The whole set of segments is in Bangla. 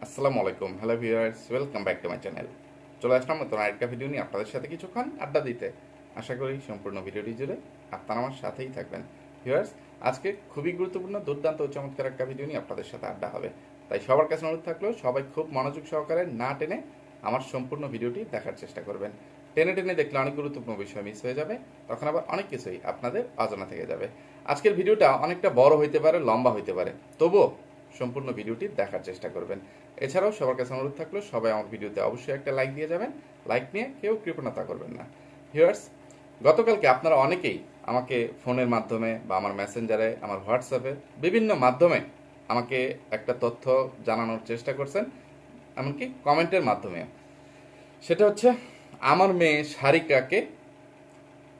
আসসালামু আলাইকুম, hello viewers, welcome back to my channel. চলে আসলাম নতুন আরেকটা ভিডিও নিয়ে আপনাদের সাথে কিছুক্ষণ আড্ডা দিতে। আশা করি সম্পূর্ণ ভিডিওটি জুড়ে আপনারা আমার সাথেই থাকবেন। ভিউয়ার্স, আজকে খুবই গুরুত্বপূর্ণ, দুর্দান্ত ও চমৎকার একটা ভিডিও নিয়ে আপনাদের সাথে আড্ডা হবে। তাই সবার কাছে অনুরোধ থাকলেও সবাই খুব মনোযোগ সহকারে না টেনে আমার সম্পূর্ণ ভিডিওটি দেখার চেষ্টা করবেন। টেনে টেনে দেখলে অনেক গুরুত্বপূর্ণ বিষয় মিস হয়ে যাবে, তখন আবার অনেক কিছুই আপনাদের অজানা থেকে যাবে। আজকের ভিডিওটা অনেকটা বড় হইতে পারে, লম্বা হইতে পারে, তবুও সম্পূর্ণ ভিডিওটি দেখার চেষ্টা করবেন। এছাড়াও সবার কাছে অনুরোধ থাকলো সবাই আমার ভিডিওতে অবশ্যই একটা লাইক দিয়ে যাবেন। লাইক নিয়ে কেউ কৃপণতা করবেন না। ভিউয়ার্স, গতকালকে আপনারা অনেকেই আমাকে ফোনের মাধ্যমে বা আমার মেসেঞ্জারে, আমার হোয়াটসঅ্যাপে বিভিন্ন মাধ্যমে আমাকে একটা তথ্য জানানোর চেষ্টা করছেন, এমনকি কমেন্টের মাধ্যমে। সেটা হচ্ছে আমার মেয়ে সারিকাকে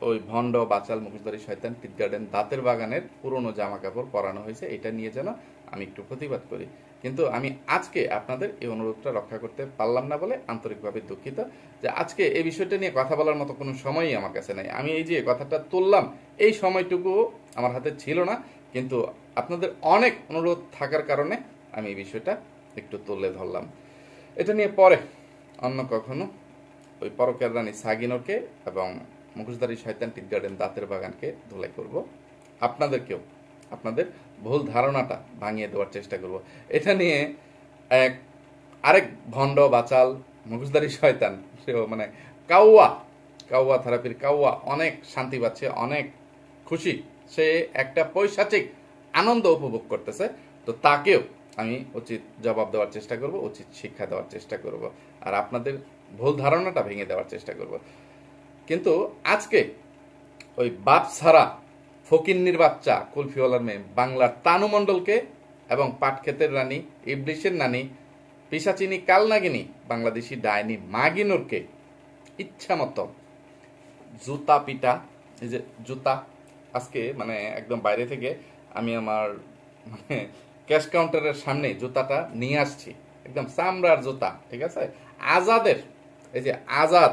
ওই ভণ্ড বাচাল মুখোশধারী শয়তান টিট গার্ডেন দাঁতের বাগানের পুরনো জামা কাপড় পরানো হয়েছে, এটা নিয়ে যেন আমি একটু প্রতিবাদ করি। কিন্তু আমি আজকে আপনাদের এই অনুরোধটা রক্ষা করতে পারলাম না বলে আন্তরিকভাবে দুঃখিত যে আজকে এই বিষয়টা নিয়ে কথা বলার মতো কোনো সময়ই আমার কাছে নাই। আমি এই যে কথাটা তুললাম, এই সময়টুকু আমার হাতে ছিল না, কিন্তু আপনাদের অনেক অনুরোধ থাকার কারণে আমি এই বিষয়টা একটু তুলে ধরলাম। এটা নিয়ে পরে অন্য কখনো ওই পরকের রানী সাগিনোরকে এবং মুখোশধারী শয়তান টিট গার্ডেন দাঁতের বাগানকে ধুলাই করব। আপনাদেরকেও আপনাদের ভুল ধারণাটা ভাঙিয়ে দেওয়ার চেষ্টা করব। এটা নিয়ে এক আরেক ভণ্ড বাচাল মুখোশধারী শয়তান, সেও মানে কাউয়া কাউয়া থেরাপির কাউয়া অনেক শান্তি পাচ্ছে, অনেক খুশি, সে একটা পৈশাচিক আনন্দ উপভোগ করতেছে। তো তাকেও আমি উচিত জবাব দেওয়ার চেষ্টা করব, উচিত শিক্ষা দেওয়ার চেষ্টা করব, আর আপনাদের ভুল ধারণাটা ভেঙে দেওয়ার চেষ্টা করব। কিন্তু আজকে ওই বাপ ছাড়া ফকিন্নির বাচ্চা কুলফিওয়ালার মেয়ে বাংলার তানু মণ্ডলকে এবং পাটক্ষেতের রানী ইবলিশের নানি পিসাচিনী কালনাগিনী বাংলাদেশি ডাইনি মাগিনুরকে ইচ্ছা মতো জুতা পিটা, এই যে জুতা, আজকে মানে একদম বাইরে থেকে আমি আমার মানে ক্যাশ কাউন্টারের সামনে জুতাটা নিয়ে আসছি, একদম চামড়ার জুতা, ঠিক আছে, আজাদের, এই যে আজাদ,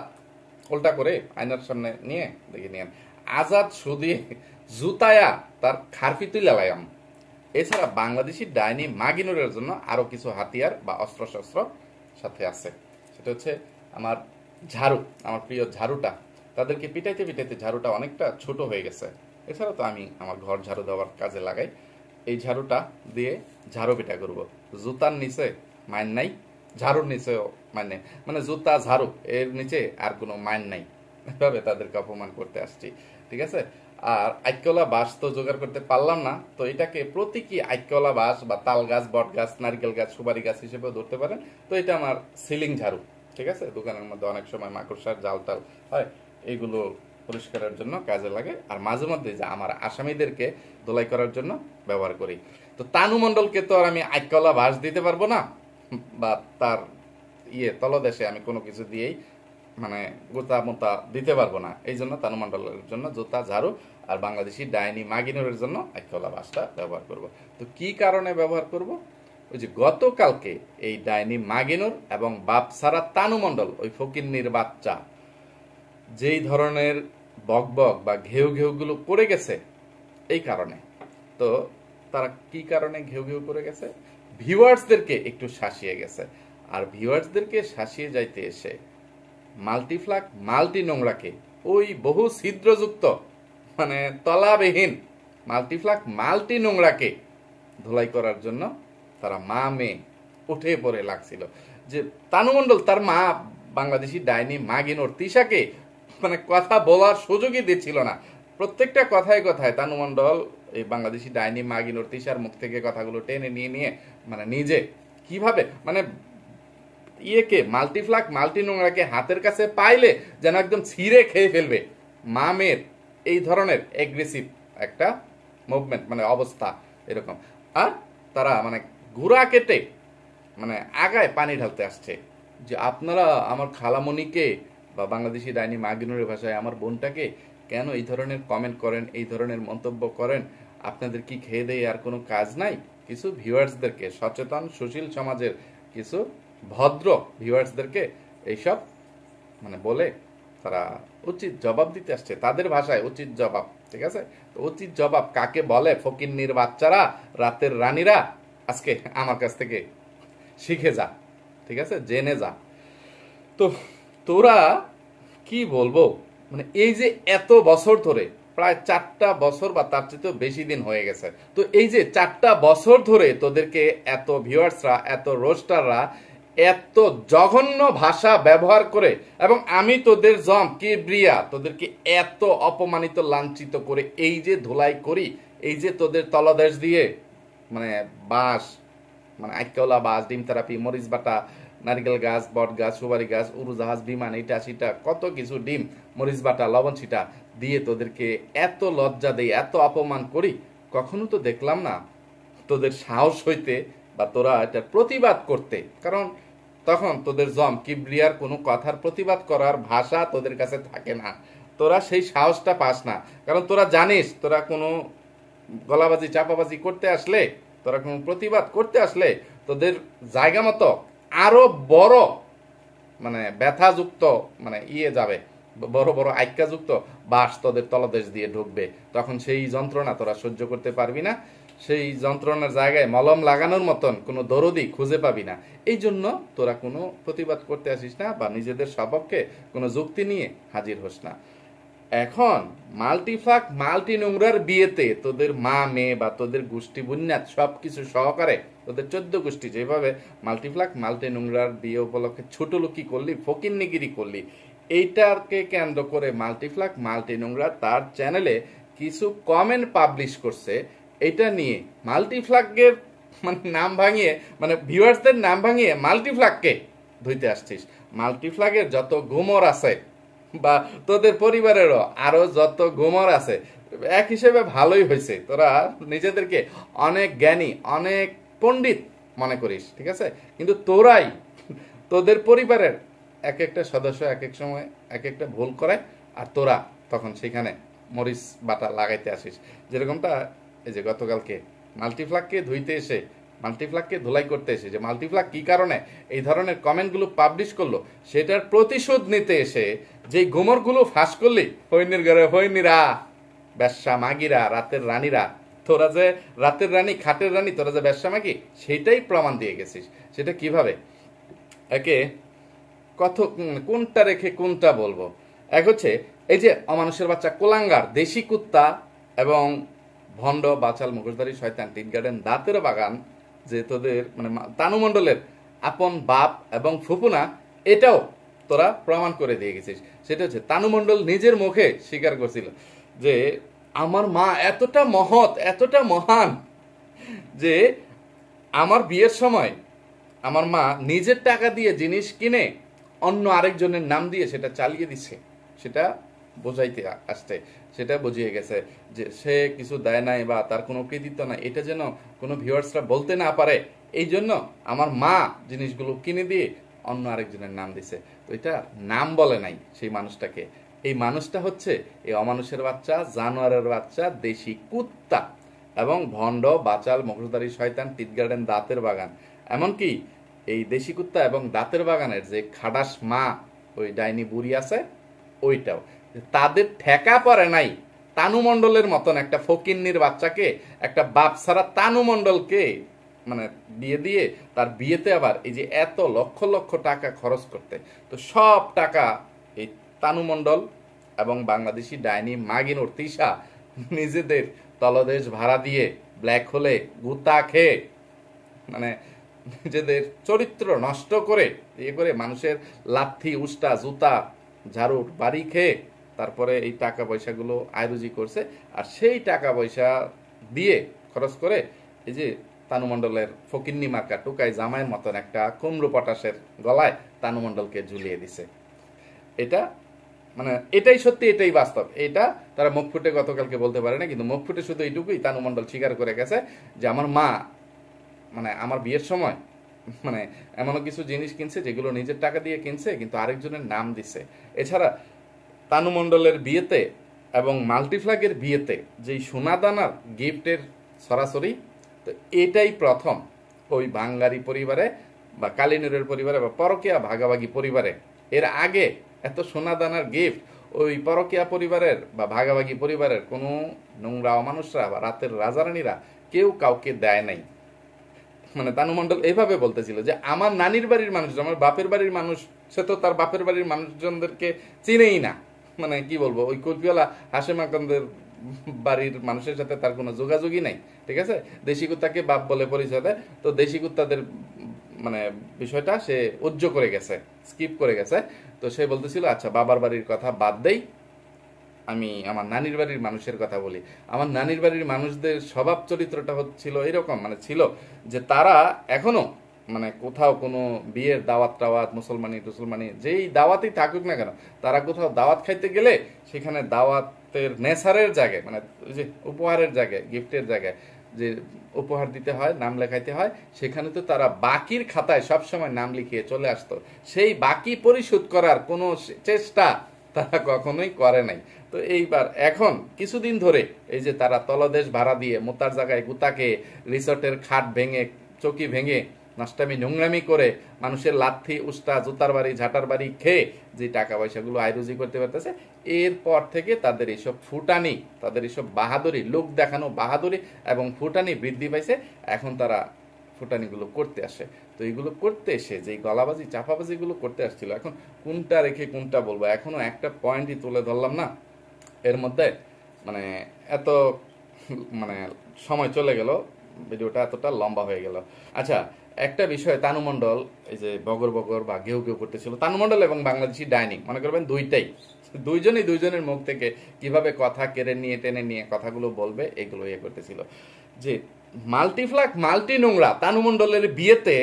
উল্টা করে আয়নার সামনে নিয়ে দেখে নিয়ে আজাদ শুধু জুতায়া তার খারফি তুলে লাগাম। এছাড়া বাংলাদেশি ডাইনি মাগিনুরের জন্য আরো কিছু হাতিয়ার বা অস্ত্র শস্ত্র সাথে আছে। সেটা হচ্ছে আমার ঝাড়ু, আমার প্রিয় ঝাড়ুটা। তাদেরকে পিটাইতে পিটাইতে ঝাড়ুটা অনেকটা ছোট হয়ে গেছে। এছাড়া তো আমি আমার ঘর ঝাড়ু দেওয়ার কাজে লাগাই। এই ঝাড়ুটা দিয়ে ঝাড়ু পিটা করব। জুতার নিচে মাইন নাই, ঝাড়ুর নিচেও মাইন নেই, মানে জুতা ঝাড়ু এর নিচে আর কোনো মাইন নাই। এভাবে তাদেরকে অপমান করতে আসছি, ঠিক আছে। আর আইকলা বাঁশ তো জোগাড় করতে পারলাম না, তো এটাকে প্রতীকী আইকলা বাঁশ বা তাল গাছ, বট গাছ, নারকেল গাছ, সুপারি গাছ হিসেবেও ধরতে পারেন। তো এটা আমার সিলিং ঝাড়ু, ঠিক আছে। দোকানের মধ্যে অনেক সময় মাকড়সার জাল টাল হয়, এইগুলো পরিষ্কারের জন্য কাজে লাগে। আর মাঝে মধ্যে যে আমার আসামিদেরকে ধোলাই করার জন্য ব্যবহার করি। তো তানু মণ্ডলকে তো আর আমি আইকলা বাঁশ দিতে পারবো না, বা তার তলদেশে আমি কোনো কিছু দিয়েই মানে গোতা মোতা দিতে পারবো না। এই জন্য তানু মণ্ডলের জন্য জুতা ঝাড়ু, আর বাংলাদেশি ডাইনি মাগিনুরের জন্য আইকলা বাসটা ব্যবহার করব। তো কি কারণে ব্যবহার করব? ওই যে গতকালকে এই ডাইনি মাগিনুর এবং বাপসারা তানু মণ্ডল, ওই ফকিন্নির বাচ্চা, যেই ধরনের বকবক বা ঘেউ ঘেউগুলো করে গেছে, এই কারণে। তো তারা কি কারণে ঘেউ ঘেউ করে গেছে? ভিউয়ার্সদেরকে একটু শাসিয়ে গেছে। আর ভিউয়ার্সদেরকে শাসিয়ে যাইতে এসে মাল্টিফ্লাক মাল্টি নোংরাকে, ওই বহু ছিদ্রযুক্ত মানে তলাবিহীন মাল্টিফ্লাক মাল্টি নোংরাকে ধুলাই করার জন্য তারা মা মেয়ে উঠে পড়ে লাগছিল। যে তানু মণ্ডল তার মা বাংলাদেশি ডাইনি মাগিনুর তিশাকে মানে কথা বলার সুযোগই দিচ্ছিল না। প্রত্যেকটা কথায় কথায় তানু মণ্ডল এই বাংলাদেশি ডাইনি মাগিনুর তিশার মুখ থেকে কথাগুলো টেনে নিয়ে নিয়ে মানে নিজে কিভাবে মানে মাল্টিফ্লাক মাল্টি নোংরাকে হাতের কাছে পাইলে যেন একদম ছিঁড়ে খেয়ে ফেলবে, মা মেয়ের এই ধরনের এগ্রেসিভ একটা মুভমেন্ট মানে অবস্থা এরকম। আর তারা মানে ঘুরা কেটে মানে আগায় পানি ঢালতে আসছে যে আপনারা আমার খালামণিকে বা বাংলাদেশি ডাইনি মাগিনুরের ভাষায় আমার বোনটাকে কেন এই ধরনের কমেন্ট করেন, এই ধরনের মন্তব্য করেন? আপনাদের কি খেয়ে দেয়ে আর কোনো কাজ নাই? কিছু ভিউয়ার্সদেরকে, সচেতন সুশীল সমাজের কিছু ভদ্র ভিউয়ার্সদেরকে এইসব মানে বলে তারা উচিত জবাব দিতে আসছে, তাদের ভাষায় উচিত জবাব, ঠিক আছে। তো উচিত জবাব কাকে বলে? ফকিন্নির বাচ্চারা, রাতের রানীরা আজকে আমার কাছ থেকে শিখে যা, ঠিক আছে, জেনে যা। তো তোরা কি বলবো, মানে এই যে এত বছর ধরে, প্রায় 4টা বছর বা তার চেয়েও বেশি দিন হয়ে গেছে, তো এই যে 4টা বছর ধরে তোদেরকে এত ভিউয়ার্সরা, এত রোস্টাররা এত জঘন্য ভাষা ব্যবহার করে, এবং আমি তোদের জম কিবরিয়া তোদেরকে এত অপমানিত লাঞ্ছিত করে এই যে ধুলাই করি, এই যে তোদের তলদেশ দিয়ে মানে বাঁশ, মানে আইকাওলা বাঁশ, ডিম থেরাপি, মরিচ বাটা, নারিকেল গাছ, বট গাছ, সুপারি গাছ, উড়োজাহাজ, বিমান, এটা সেটা কত কিছু, ডিম, মরিচ বাটা, লবণ ছিটা দিয়ে তোদেরকে এত লজ্জা দেই, এত অপমান করি, কখনো তো দেখলাম না তোদের সাহস হইতে বা তোরা এটার প্রতিবাদ করতে। কারণ তখন তোদের জম কিবরিয়ার কোনো কথার প্রতিবাদ করার ভাষা তোদের কাছে থাকে না, তোরা সেই সাহসটা পাস না। কারণ তোরা জানিস, তোরা কোনো গলাবাজি চাপাবাজি করতে আসলে, তোরা কোনো প্রতিবাদ করতে আসলে তোদের জায়গা মতো আরো বড় মানে ব্যথাযুক্ত মানে যাবে, বড় বড় আইক্যাযুক্ত বাস তোদের তলদেশ দিয়ে ঢুকবে। তখন সেই যন্ত্রণা তোরা সহ্য করতে পারবি না, সেই যন্ত্রণার জায়গায় মলম লাগানোর মতন কোনো দরদি খুঁজে পাবি না। এই জন্য তোরা কোনো প্রতিবাদ করতে আসিস না বা নিজেদের সপক্ষে কোনো যুক্তি নিয়ে হাজির হোস না। এখন মাল্টিফ্লাক মাল্টি নোংরার বিয়েতে তোদের মা মেয়ে বা তোদের গোষ্ঠী বুন্যাত সবকিছু সহকারে, তোদের 14 গোষ্ঠী যেভাবে মাল্টিফ্লাক মাল্টি নোংরার বিয়ে উপলক্ষে ছোট লোকি করলি, ফকিন্নিগিরি করলি, এইটাকে কেন্দ্র করে মাল্টিফ্লাক মাল্টি নোংরা তার চ্যানেলে কিছু কমেন্ট পাবলিশ করছে। এটা নিয়ে মাল্টিফ্লাকের মানে নাম ভাঙিয়ে, মানে ভিউয়ার্সদের নাম ভাঙিয়ে মাল্টিফ্লাককে ধুইতে আসছিস। মাল্টিফ্লাকের যত গুমর আছে বা তোদের পরিবারেরও আরো যত গুমর আছে, এক হিসেবে ভালোই হয়েছে, তোরা নিজেদেরকে অনেক জ্ঞানী, অনেক পণ্ডিত মনে করিস, ঠিক আছে, কিন্তু তোরাই তোদের পরিবারের এক একটা সদস্য এক এক সময় এক একটা ভুল করে, আর তোরা তখন সেখানে মরিচ বাটা লাগাইতে আসিস। যেরকমটা এই যে গতকালকে মাল্টিফ্লাককে ধুইতে এসে, মাল্টিফ্লাককে ধুলাই করতে এসে যে মাল্টিফ্লাক কি কারণে এই ধরনের কমেন্টগুলো পাবলিশ করলো, সেটার প্রতিশোধ নিতে এসে যে গোমরগুলো ফাঁস করলি, হইনির ঘরে হইনিরা, ব্যবসা মাগিরা, রাতের রানীরা, তোরা যে রাতের রানী, খাটের রানী, তোরা যে ব্যবসা মাগি, সেটাই প্রমাণ দিয়ে গেছিস। সেটা কিভাবে, একে কত কোনটা রেখে কোনটা বলবো। এক হচ্ছে এই যে অমানুষের বাচ্চা কোলাঙ্গার, দেশি কুত্তা এবং ভণ্ড বাচাল মুখোশধারী শয়তান টিট গার্ডেন দাঁতের বাগান, যে তোদের মানে তানু মণ্ডলের আপন বাপ এবং ফুপুনা, এটাও তোরা প্রমাণ করে দিয়ে গেছিস। সেটা হচ্ছে তানু মণ্ডল নিজের মুখে স্বীকার করছিল যে আমার মা এতটা মহৎ, এতটা মহান যে আমার বিয়ের সময় আমার মা নিজের টাকা দিয়ে জিনিস কিনে অন্য আরেকজনের নাম দিয়ে সেটা চালিয়ে দিচ্ছে। সেটা বোঝাইতে আসছে, সেটা বুঝিয়ে গেছে যে সে কিছু দেয় নাই বা তার কোনো কৃতিত্ব নাই, এটা যেন কোনো ভিউয়ার্সরা বলতে না পারে, এই জন্য আমার মা জিনিসগুলো কিনে দিয়ে অন্য আরেকজনের নাম দিছে। তো এটা নাম বলে নাই সেই মানুষটাকে। এই মানুষটা হচ্ছে এই অমানুষের বাচ্চা, জানোয়ারের বাচ্চা, দেশি কুত্তা এবং ভণ্ড বাচাল মুখোশধারী শয়তান টিট গার্ডেন দাঁতের বাগান। এমনকি এই দেশি কুত্তা এবং দাঁতের বাগানের যে খাডাস মা, ওই ডাইনি বুড়ি আছে, ওইটাও তাদের ঠেকা পড়ে নাই তানু মণ্ডলের মতন একটা ফকিন্নির বাচ্চাকে, একটা বাপ ছাড়া তানু মণ্ডলকে মানে বিয়ে দিয়ে তার বিয়েতে আবার এই যে এত লক্ষ লক্ষ টাকা খরচ করতে। তো সব টাকা এই তানু মণ্ডল এবং বাংলাদেশি ডাইনি মাগিনুর তিশা নিজেদের তলদেশ ভাড়া দিয়ে ব্ল্যাক হোলে গুতা খেয়ে, মানে নিজেদের চরিত্র নষ্ট করে ইয়ে করে মানুষের লাথি, উষ্টা, জুতা, ঝাড়ুর বাড়ি খেয়ে তারপরে এই টাকা পয়সাগুলো আয়রুজি করছে। আর সেই টাকা পয়সা দিয়ে খরচ করে এই যে তানু মণ্ডলের ফকিন্নি মার্কা টুকাই জামাইয়ের মতন একটা কুমড়ো পটাশের গলায় তানু মণ্ডলকে ঝুলিয়ে দিছে। এটা মানে এটাই সত্যি, এটাই বাস্তব। এটা তারা মুখ ফুটে গতকালকে বলতে পারে না, কিন্তু মুখ ফুটে শুধু এইটুকুই তানু মণ্ডল স্বীকার করে গেছে যে আমার মা মানে আমার বিয়ের সময় মানে এমন কিছু জিনিস কিনছে যেগুলো নিজের টাকা দিয়ে কিনছে কিন্তু আরেকজনের নাম দিছে। এছাড়া তানু মণ্ডলের বিয়েতে এবং মাল্টিফ্লাগের বিয়েতে যেই সোনাদানার গিফটের সরাসরি, তো এটাই প্রথম ওই বাঙালি পরিবারে বা কালিনুরের পরিবারে বা পরকিয়া ভাগাভাগি পরিবারে। এর আগে এত সোনাদানার গিফট ওই পরকিয়া পরিবারের বা ভাগাভাগি পরিবারের কোনো নোংরা অমানুষরা বা রাতের রাজারানীরা কেউ কাউকে দেয় নাই। মানে তানু মণ্ডল এইভাবে বলতেছিল যে আমার নানির বাড়ির মানুষ, আমার বাপের বাড়ির মানুষ, সে তো তার বাপের বাড়ির মানুষজনদেরকে চিনেই না। মানে কি বলবো, ওই কুলফিওয়ালা হাশেম আকন্দের বাড়ির মানুষের সাথে তার কোনো যোগাযোগই নাই। ঠিক আছে, দেশি কুত্তাকে বাপ বলে পরিচয় দেয়, তো দেশি কুত্তাদের মানে বিষয়টা সে উজ্জ করে গেছে, স্কিপ করে গেছে। তো সে বলতেছিল আচ্ছা বাবার বাড়ির কথা বাদ দেই, আমি আমার নানির বাড়ির মানুষের কথা বলি। আমার নানির বাড়ির মানুষদের স্বভাব চরিত্রটা হচ্ছিল এরকম, মানে ছিল যে তারা এখনো মানে কোথাও কোনো বিয়ের দাওয়াত টাওয়াত, মুসলমানি যেই দাওয়াতই থাকুক না কেন, তারা কোথাও দাওয়াত খাইতে গেলে সেখানে দাওয়াতের নেসারের জায়গায়, মানে ওই যে উপহারের জায়গায়, গিফটের জায়গায় যে উপহার দিতে হয়, নাম লেখাইতে হয়, সেখানে তো তারা বাকির খাতায় সবসময় নাম লিখিয়ে চলে আসতো। সেই বাকি পরিশোধ করার কোনো চেষ্টা তারা কখনোই করে নাই। তো এইবার এখন কিছুদিন ধরে এই যে তারা তলদেশ ভাড়া দিয়ে মোতার জায়গায় গুতাকে, রিসোর্টের খাট ভেঙে, চৌকি ভেঙে, নষ্টামি নোংরামি করে, মানুষের লাথি উস্তা জুতার বাড়ি ঝাঁটার বাড়ি খেয়ে যে টাকা পয়সাগুলো আয়রুজি করতে পারতেছে, এরপর থেকে তাদের এইসব ফুটানি, তাদের এইসব বাহাদুরি, লোক দেখানো বাহাদুরি এবং ফুটানি বৃদ্ধি পাইছে। এখন তারা ফুটানিগুলো করতে আসে। তো এইগুলো করতে এসে যে গলাবাজি চাপাবাজিগুলো করতে আসছিল, এখন কোনটা রেখে কোনটা বলবো, এখনো একটা পয়েন্টই তুলে ধরলাম না, এর মধ্যে মানে এত মানে সময় চলে গেল, ভিডিওটা এতটা লম্বা হয়ে গেল। আচ্ছা, একটা বিষয়, তানু মণ্ডল এই যে বগর বগর বা ঘেউ ঘেউ করতেছিল, তানু মণ্ডল এবং বাংলাদেশি ডাইনিং মনে করবেন দুইটাই, দুইজনের মুখ থেকে কিভাবে কথা কেড়ে নিয়ে টেনে নিয়ে কথাগুলো বলবে এগুলো ইয়ে করতেছিল। যে মাল্টিফ্লাক মাল্টি নোংরা তানু মণ্ডলের বিয়েতে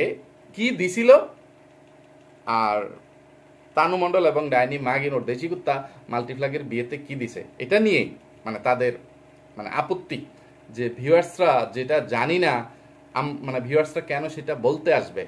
কি দিছিল, আর তানু মণ্ডল এবং ডাইনি মাগিনোর দেশি কুত্তা মাল্টিফ্লাগের বিয়েতে কি দিছে, এটা নিয়ে মানে তাদের মানে আপত্তি, যে ভিউয়ার্সরা যেটা জানি না, মানে ভিউয়ার্সরা কেন সেটা বলতে আসবে।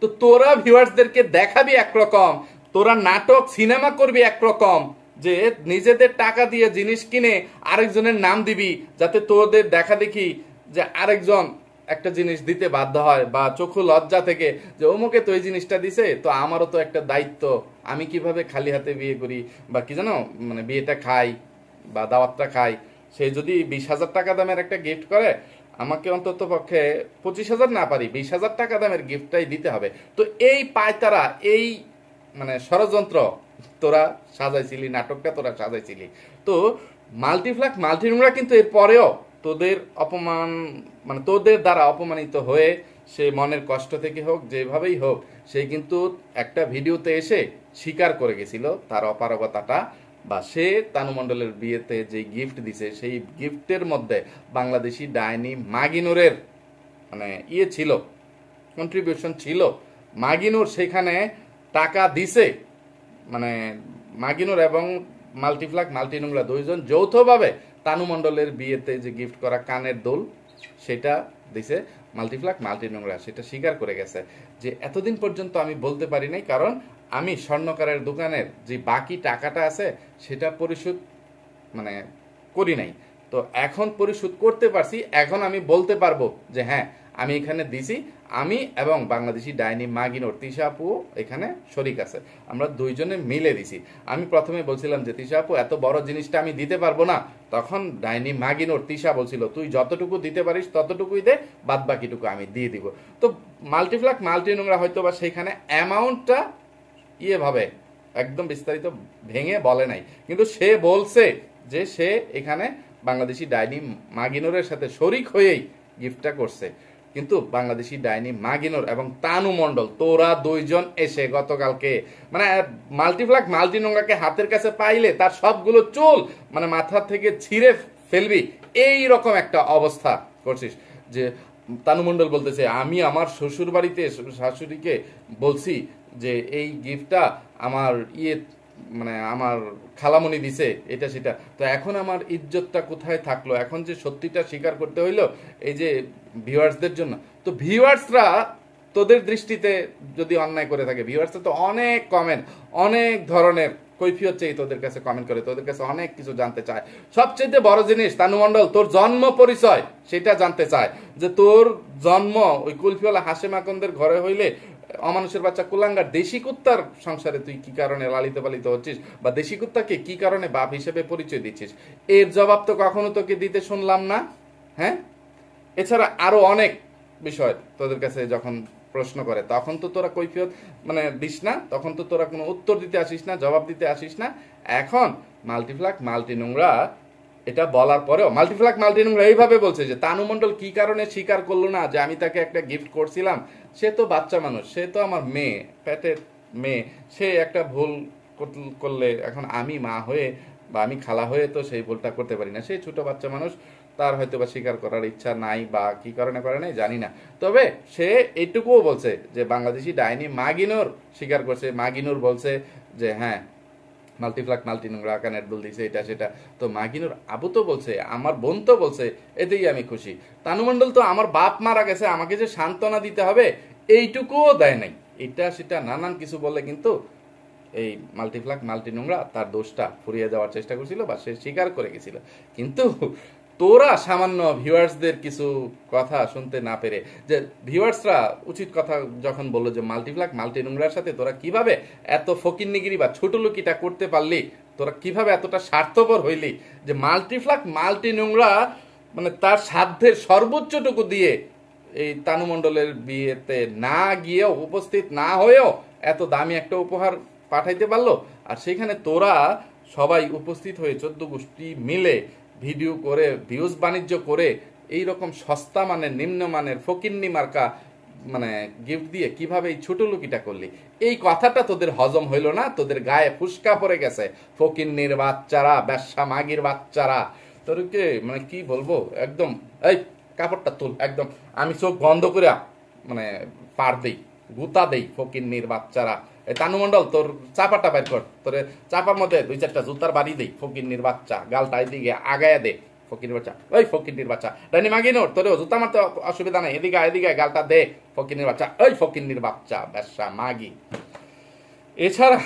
তো তোরা ভিউয়ার্সদেরকে দেখাবি একরকম, তোরা নাটক সিনেমা করবি একরকম, যে নিজেদের টাকা দিয়ে জিনিস কিনে আরেকজনের নাম দিবি, যাতে তোদের দেখা দেখি যে আরেকজন একটা জিনিস দিতে বাধ্য হয়, বা চক্ষু লজ্জা থেকে যে অমুকে তো এই জিনিসটা দিছে, তো আমারও তো একটা দায়িত্ব, আমি কিভাবে খালি হাতে বিয়ে করি বা কি জানো মানে বিয়েটা খাই বা দাওয়াতটা খাই। সে যদি 20,000 টাকা দামের একটা গিফট করে, আমাকে অন্তত পক্ষে 25,000 না পারি 20,000 টাকা দামের গিফটটাই দিতে হবে। তো এই পায়তারা, এই মানে ষড়যন্ত্র তোরা সাজাইছিলি, নাটকটা তোরা সাজাইছিলি। তো মাল্টিফ্লাক মাল্টিনোংরা কিন্তু এর পরেও তোদের অপমান, মানে তোদের দ্বারা অপমানিত হয়ে সে মনের কষ্ট থেকে হোক, যেভাবেই হোক, সে কিন্তু একটা ভিডিওতে এসে স্বীকার করে গেছিল তার অপারগতাটা, বা সে তানু মণ্ডলের বিয়েতে যে গিফট দিছে সেই গিফটের মধ্যে বাংলাদেশি ডাইনি মাগিনুরের মানে ইয়ে ছিল, কন্ট্রিবিউশন ছিল। মাগিনুর সেখানে টাকা দিছে, মানে মাগিনুর এবং মাল্টিফ্লাক মাল্টিনোংরা দুইজন যৌথভাবে তানু মণ্ডলের বিয়েতে যে গিফট করা কানের দুল সেটা দিছে মাল্টিফ্লাক মাল্টিনোংরা, সেটা স্বীকার করে গেছে। যে এতদিন পর্যন্ত আমি বলতে পারি নাই, কারণ আমি স্বর্ণকারের দোকানের যে বাকি টাকাটা আছে সেটা পরিশোধ মানে করি নাই। তো এখন পরিশোধ করতে পারছি, এখন আমি বলতে পারবো যে হ্যাঁ আমি এখানে দিছি, আমি এবং বাংলাদেশি ডাইনি মাগিনোর তিশা আপু এখানে শরিক আছে, আমরা দুইজনে মিলে দিছি। আমি প্রথমে বলছিলাম যে তিশা আপু এত বড় জিনিসটা আমি দিতে পারবো না, তখন ডাইনি মাগিনোর তিশা বলছিল তুই যতটুকু দিতে পারিস ততটুকুই দে, বাদ বাকিটুকু আমি দিয়ে দিব। তো মাল্টিফ্লাক মাল্টিনোংরা হয়তো বা সেখানে অ্যামাউন্টটা ইয়ে ভাবে একদম বিস্তারিত ভেঙে বলে নাই, কিন্তু সে বলছে যে সে এখানে বাংলাদেশি ডাইনি মাগিনোরের সাথে শরিক হয়েই গিফটটা করছে। কিন্তু বাংলাদেশি ডাইনি মাগিনোর এবং তানু মণ্ডল তোরা দুইজন এসে গতকালকে মানে মাল্টিফ্লাক মাল্টিনোংরাকে হাতের কাছে পাইলে তার সবগুলো চুল মানে মাথা থেকে ছিঁড়ে ফেলবি, এই রকম একটা অবস্থা করছিস। যে তানু মণ্ডল বলতেছে আমি আমার শ্বশুর বাড়িতে শাশুড়িকে বলছি যে এই গিফটটা আমার ইয়ে মানে আমার খালামণি দিছে, এটা সেটা, তো এখন আমার ইজ্জতটা কোথায় থাকলো, এখন যে সত্যিটা স্বীকার করতে হইলো এই যে ভিউয়ার্সদের জন্য। তো ভিউয়ার্সরা তোদের দৃষ্টিতে যদি অন্যায় করে থাকে, ভিউয়ার্সরা তো অনেক কমেন্ট, অনেক ধরনের কৈফিয়ত চেয়ে তোদের কাছে কমেন্ট করে, তোদের কাছে অনেক কিছু জানতে চায়। সবচেয়ে বড় জিনিস তানু মণ্ডল, তোর জন্ম পরিচয় সেটা জানতে চায়, যে তোর জন্ম ওই কুলফিওয়ালা হাশেম আকন্দের ঘরে হইলে অমানুষের বাচ্চা কুলাঙ্গার দেশি কুত্তার সংসারে তুই কি কারণে লালিত পালিত হচ্ছিস, বা দেশি কুত্তাকে কি কারণে বাপ হিসেবে পরিচয় দিচ্ছিস, এর জবাব তো কখনো তোকে দিতে শুনলাম না। হ্যাঁ, এছাড়া আরো অনেক বিষয় তোদের কাছে যখন প্রশ্ন করে তখন তো তোরা কৈফিয়ত মানে দিস না, তখন তো তোরা কোনো উত্তর দিতে আসিস না, জবাব দিতে আসিস না। এখন মাল্টিপ্লাক মাল্টি নোংরা এটা বলার পরেও মাল্টিপ্লাক মাল্টি নোংরা এইভাবে বলছে যে তানু মণ্ডল কি কারণে স্বীকার করলো না যে আমি তাকে একটা গিফট করছিলাম। সে তো বাচ্চা মানুষ, সে তো আমার মেয়ে, পেটের মেয়ে, সে একটা ভুল করলে এখন আমি মা হয়ে বা আমি খালা হয়ে তো সেই ভুলটা করতে পারি না। সে ছোট বাচ্চা মানুষ, তার হয়তো বা স্বীকার করার ইচ্ছা নাই বা কি কারণে করে নাই জানি না। তবে সে এইটুকুও বলছে যে বাংলাদেশি ডাইনি মাগিনুর স্বীকার করছে, মাগিনুর বলছে যে হ্যাঁ মাল্টিপ্লাক মাল্টি নোংরা কানের দুল দিছে এটা সেটা। তো মাগিনুর আবু তো বলছে, আমার বোন তো বলছে, এতেই আমি খুশি। তানু মণ্ডল তো আমার বাপ মারা গেছে, আমাকে যে সান্ত্বনা দিতে হবে এইটুকুও দেয় নাই। এটা সেটা নানান কিছু বলে কিন্তু এই মাল্টিপ্লাক মাল্টি নোংরা তার দোষটা ফুরিয়ে যাওয়ার চেষ্টা করছিল বা সে স্বীকার করে গেছিল। কিন্তু তোরা সামান্য ভিউয়ার্সদের কিছু কথা শুনতে না পেরে, যে ভিউয়ার্সরা উচিত কথা যখন বললো যে মাল্টিপ্লাক মাল্টি নোংরার সাথে তোরা কিভাবে এত ফকিন্নিগিরি বা ছোটলোকিটা করতে পারলি, তোরা কিভাবে এতটা স্বার্থপর হইলি যে মাল্টিপ্লাক মাল্টি নোংরা মানে তার সাধ্যের সর্বোচ্চটুকু দিয়ে এই তানু মণ্ডলের বিয়েতে না গিয়েও, উপস্থিত না হয়েও এত দামি একটা উপহার পাঠাইতে পারলো। আর সেখানে তোরা সবাই উপস্থিত হয়ে 14 গোষ্ঠী মিলে ভিডিও করে ভিউজ বাণিজ্য করে এই রকম সস্তা মানের নিম্নমানের ফকিন্নি মার্কা মানে গিফট দিয়ে কিভাবে এই ছোট লুকিটা করলি, এই কথাটা তোদের হজম হইল না। তোদের গায়ে ফুসকা পড়ে গেছে ফকিন্নির বাচ্চারা, ব্যবসা মাগির বাচ্চারা। তোরকে মানে কি বলবো, একদম এই কাপড়টা তুল, একদম আমি চোখ বন্ধ করে মানে পার দেই, গুতা দেই ফকিন্নির বাচ্চারা। এই তানু মণ্ডল তোর চাপাটা বের কর, তোর চাপার মধ্যে 2-4টা জুতার বাড়ি দেই ফকিন্নির বাচ্চা, গালটা এদিকে আগায়া দে ফকিন্নির বাচ্চা, ওই ফকিন্নির বাচ্চা। ডাইনি মাগিনোর তোরেও জুতা মারতে অসুবিধা নাই, এদিকে এদিকে গালটা দে ফকিন্নির বাচ্চা, ওই ফকিন্নির বাচ্চা ব্যবসা মাগি। এছাড়া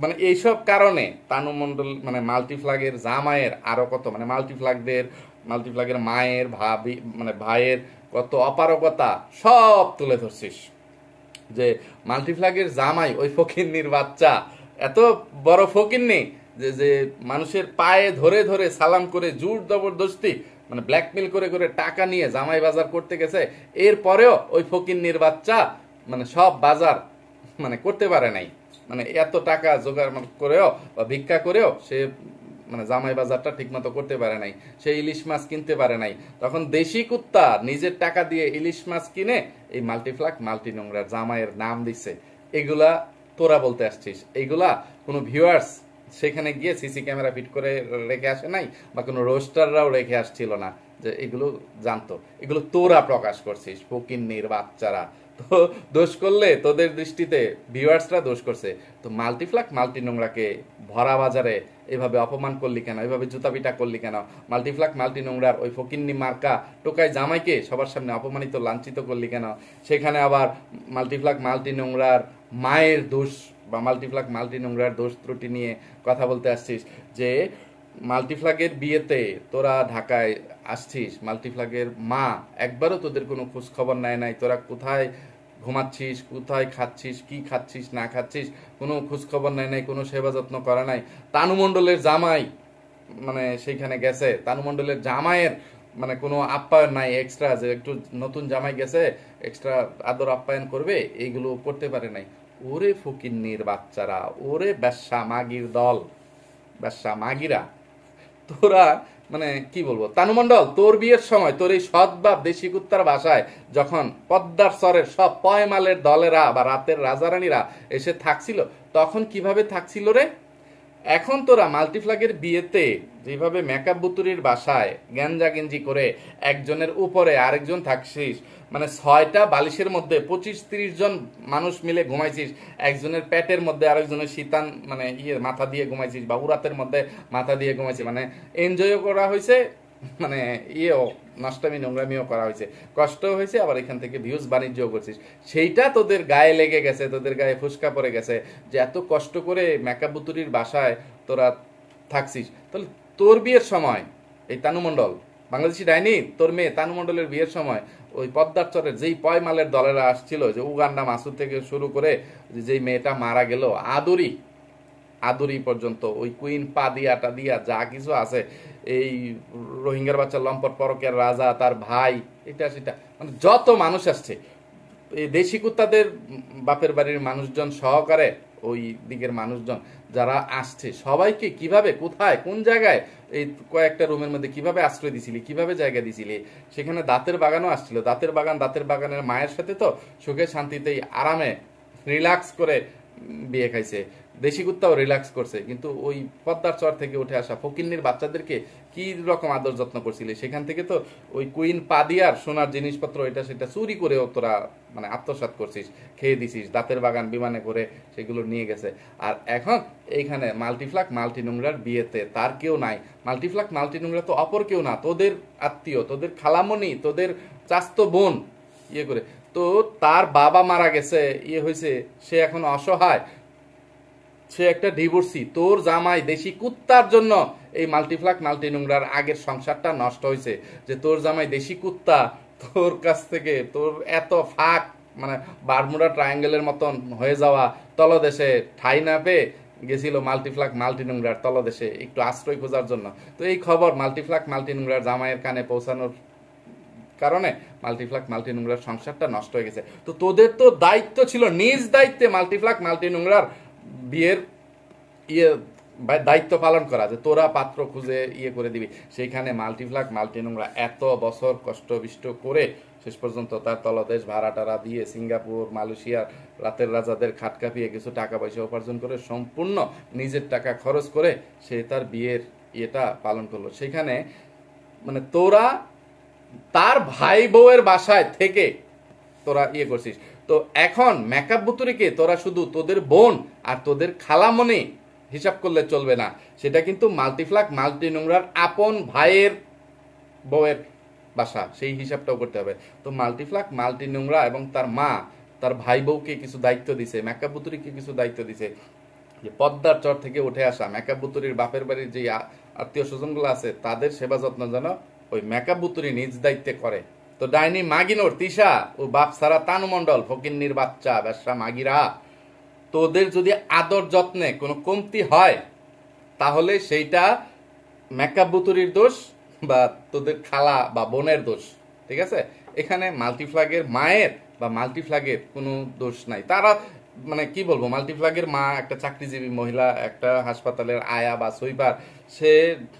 মানে এইসব কারণে তানু মণ্ডল মানে মাল্টিপ্লাগের জামাইয়ের আরো কত মানে মাল্টিপ্লাগের মায়ের ভাবি মানে ভাইয়ের কত অপারগতা সব তুলে ধরছিস। যে মাল্টিপ্লাগের জামাই ওই ফকিন্নির বাচ্চা এত বড় ফকিন্নি যে যে মানুষের পায়ে ধরে ধরে সালাম করে জোর জবরদস্তি মানে ব্ল্যাকমেল করে করে টাকা নিয়ে জামাই বাজার করতে গেছে। এরপরেও ওই ফকিন্নির বাচ্চা মানে সব বাজার মানে করতে পারে নাই, মানে এত টাকা জোগাড় করেও বা ভিক্ষা করেও সে মানে জামাই বাজারটা ঠিক মতো করতে পারে নাই। সে ইলিশ মাছ কিনতে পারে নাই। তখন দেশি কুত্তা নিজের টাকা দিয়ে ইলিশ মাছ কিনে এই মাল্টিপ্লাক মাল্টি নোংরার জামাইয়ের নাম দিচ্ছে। এগুলা তোরা বলতে আসছিস, এইগুলা কোনো ভিউয়ার্স সেখানে গিয়ে সিসি ক্যামেরা ফিট করে রেখে আসে নাই বা কোনো রোস্টাররাও রেখে আসছিল না যে এগুলো জানতো। এগুলো তোরা প্রকাশ করছিস ফকিন্নির বাচ্চারা। তো দোষ করলে তোদের দৃষ্টিতে ভিউয়ার্সরা দোষ করছে, তো মাল্টিপ্লাক মাল্টি নোংরাকে ভরা বাজারে এভাবে অপমান করলি কেন, এভাবে জুতাপিটা করলি কেন? মাল্টিপ্লাক মাল্টি নোংরার ওই ফকিন্নি মার্কা টোকাই জামাইকে সবার সামনে অপমানিত লাঞ্ছিত করলি কেন? সেখানে আবার মাল্টিপ্লাক মাল্টি নোংরার মায়ের দোষ বা মাল্টিপ্লাক মাল্টি নোংরার দোষ ত্রুটি নিয়ে কথা বলতে আসছিস। যে মাল্টিপ্লাগের বিয়েতে তোরা ঢাকায় আসছিস, মাল্টিপ্লাগের মা একবারও তোদের কোনো খোঁজ খবর নেয় নাই। তোরা কোথায় ঘুমাচ্ছিস, কোথায় খাচ্ছিস, কি খাচ্ছিস না খাচ্ছিস কোনো খোঁজ খবর নেয় নাই, কোনো সেবা যত্ন করা নাই। তানু মণ্ডলের জামাই মানে সেইখানে গেছে, তানু মণ্ডলের জামাইয়ের মানে কোনো আপ্যায়ন নাই এক্সট্রা, যে একটু নতুন জামাই গেছে এক্সট্রা আদর আপ্যায়ন করবে, এইগুলো করতে পারে নাই। ওরে ফকিন্নির বাচ্চারা, ওরে ব্যবসা মাগির দল, ব্যবসা মাগিরা, তোরা মানে কি বলবো। তানু মণ্ডল তোর বিয়ের সময় তোর এই সৎবাপ দেশি কুত্তার বাসায় যখন পদ্মার চরের সব পয়মালের দলেরা বা রাতের রাজারানীরা এসে থাকছিল তখন কিভাবে থাকছিল রে? এখন তোরা মাল্টিপ্লাগের বিয়েতে যেভাবে মেকআপ বুতুরির বাসায় গ্যাঞ্জা গেঞ্জি করে একজনের উপরে আরেকজন থাকছিস, মানে 6টা বালিশের মধ্যে 25-30 জন মানুষ মিলে ঘুমাইছিস, একজনের পেটের মধ্যে আরেকজনের শীতান মানে মাথা দিয়ে ঘুমাইছিস বা উরাতের মধ্যে মাথা দিয়ে ঘুমাইছিস, মানে এনজয়ও করা হয়েছে, মানে নষ্টামি নোংরামিও করা হয়েছে, কষ্ট হয়েছে, আবার এখান থেকে ভিউজ বাণিজ্যও করছিস। সেইটা তোদের গায়ে লেগে গেছে, তোদের গায়ে ফুসকা পড়ে গেছে যে এত কষ্ট করে মেকআপ বুতুরির বাসায় তোরা থাকছিস। তাহলে তোর বিয়ের সময় এই তানু মণ্ডল বাংলাদেশি ডাইনি তোর মেয়ে তানু মণ্ডলের বিয়ের সময় ওই পদ্মার চরের যেই পয়মালের দলেরা আসছিল, যে উগান্ডা মাসুদ থেকে শুরু করে যেই মেয়েটা মারা গেল আদরি, আদরি পর্যন্ত ওই কুইন পাদিয়াটা দিয়া যা কিছু আছে, এই রোহিঙ্গার বাচ্চা লম্পট পরকের রাজা, তার ভাই, এটা সেটা, মানে যত মানুষ আসছে এই দেশি কুত্তাদের বাপের বাড়ির মানুষজন সহকারে ওই দিকের মানুষজন যারা আসছে সবাইকে কিভাবে, কোথায়, কোন জায়গায়, এই কয়েকটা রুমের মধ্যে কিভাবে আশ্রয় দিছিলি, কিভাবে জায়গা দিছিলি। সেখানে দাঁতের বাগানও আসছিল, দাঁতের বাগানের মায়ের সাথে তো সুখে শান্তিতেই আরামে রিল্যাক্স করে বিয়ে খাইছে। দেশি কুত্তাও রিল্যাক্স করছে, কিন্তু ওই পদ্মার চর থেকে উঠে আসা ফকিন্নির বাচ্চাদেরকে কি রকম আদর যত্ন করছিলি। সেখান থেকে তো ওই কুইন পাদিয়ার সোনার জিনিসপত্র এটা সেটা চুরি করেও তোরা মানে আত্মসাৎ করছিস, খেয়ে দিছিস। দাঁতের বাগান বিমানে করে সেগুলো নিয়ে গেছে। আর এখন এইখানে মাল্টিফ্লাক মাল্টি নোংরার বিয়েতে তার কেউ নাই। মাল্টিফ্লাক মাল্টি নোংরা তো অপর কেউ না, তোদের আত্মীয়, তোদের খালামণি, তোদের চাস্তো বোন ইয়ে করে। তো তার বাবা মারা গেছে, ইয়ে হয়েছে, সে এখন অসহায়, সে একটা ডিভোর্সি। তোর জামাই দেশি কুত্তার জন্য এই মাল্টিফ্লাক মাল্টি নোংরার আগের সংসারটা নষ্ট হয়েছে। যে তোর জামাই দেশি কুত্তা তোর কাছ থেকে তোর এত ফাঁক, মানে বারমুডা ট্রায়াঙ্গেলের মতন হয়ে যাওয়া তলদেশে ঠাই না পেয়ে গেছিল মাল্টিফ্লাক মাল্টি নোংরার তলদেশে একটু আশ্রয় খোঁজার জন্য। তো এই খবর মাল্টিফ্লাক মাল্টি নোংরার জামাইয়ের কানে পৌঁছানোর কারণে মাল্টিফ্লাক মাল্টি নোংরার সংসারটা নষ্ট হয়ে গেছে। তো তোদের তো দায়িত্ব ছিল নিজ দায়িত্বে মাল্টিফ্লাক মাল্টি নোংরার বিয়ের ইয়ে দায়িত্ব পালন করা, যে তোরা পাত্র খুঁজে ইয়ে করে দিবি। সেইখানে মাল্টিফ্লাক মাল্টি নোংরা এত বছর কষ্টবিষ্ট করে শেষ পর্যন্ত তার তলদেশ ভাড়া টাড়া দিয়ে সিঙ্গাপুর, মালয়েশিয়ার রাতের রাজাদের খাট কাঁপিয়ে কিছু টাকা পয়সা উপার্জন করে সম্পূর্ণ নিজের টাকা খরচ করে সে তার বিয়ের ইয়েটা পালন করলো। সেখানে মানে তোরা তার ভাই বউয়ের বাসায় থেকে তোরা ইয়ে করছিস। তো এখন মেকআপ বুতুরিকে তোরা শুধু তোদের বোন আর তোদের খালামণি হিসাব করলে চলবে না, সেটা কিন্তু মাল্টিফ্লাক মাল্টি নোংরার আপন ভাইয়ের বউয়ের বাসা, সেই হিসাবটাও করতে হবে। তো মাল্টিফ্লাক মাল্টি নোংরা এবং তার মা তার ভাই বউকে কিছু দায়িত্ব দিছে, মেকআপ বুতুরিকে কিছু দায়িত্ব দিছে, যে পদ্মার চর থেকে উঠে আসা মেকআপ বুতুরির বাপের বাড়ির যে আত্মীয় স্বজনগুলো আছে তাদের সেবা যত্ন যেন ওই মেকআপ বুতুরি নিজ দায়িত্বে করে। তো ডাইনি মাগিনোর তিশা ও বাপ সারা তানু মন্ডল ফকিন্নির বাচ্চা ব্যবসা মাগিরা, তোদের যদি আদর যত্নে কোনো কমতি হয় তাহলে সেইটা মেকআপ বুতুরির দোষ বা তোদের খালা বা বোনের দোষ, ঠিক আছে? এখানে মাল্টিফ্লাগের মায়ের বা মাল্টিফ্লাগের কোনো দোষ নাই। তারা মানে কি বলবো, মাল্টিফ্লাগের মা একটা চাকরিজীবী মহিলা, একটা হাসপাতালের আয়া বা সুইপার, সে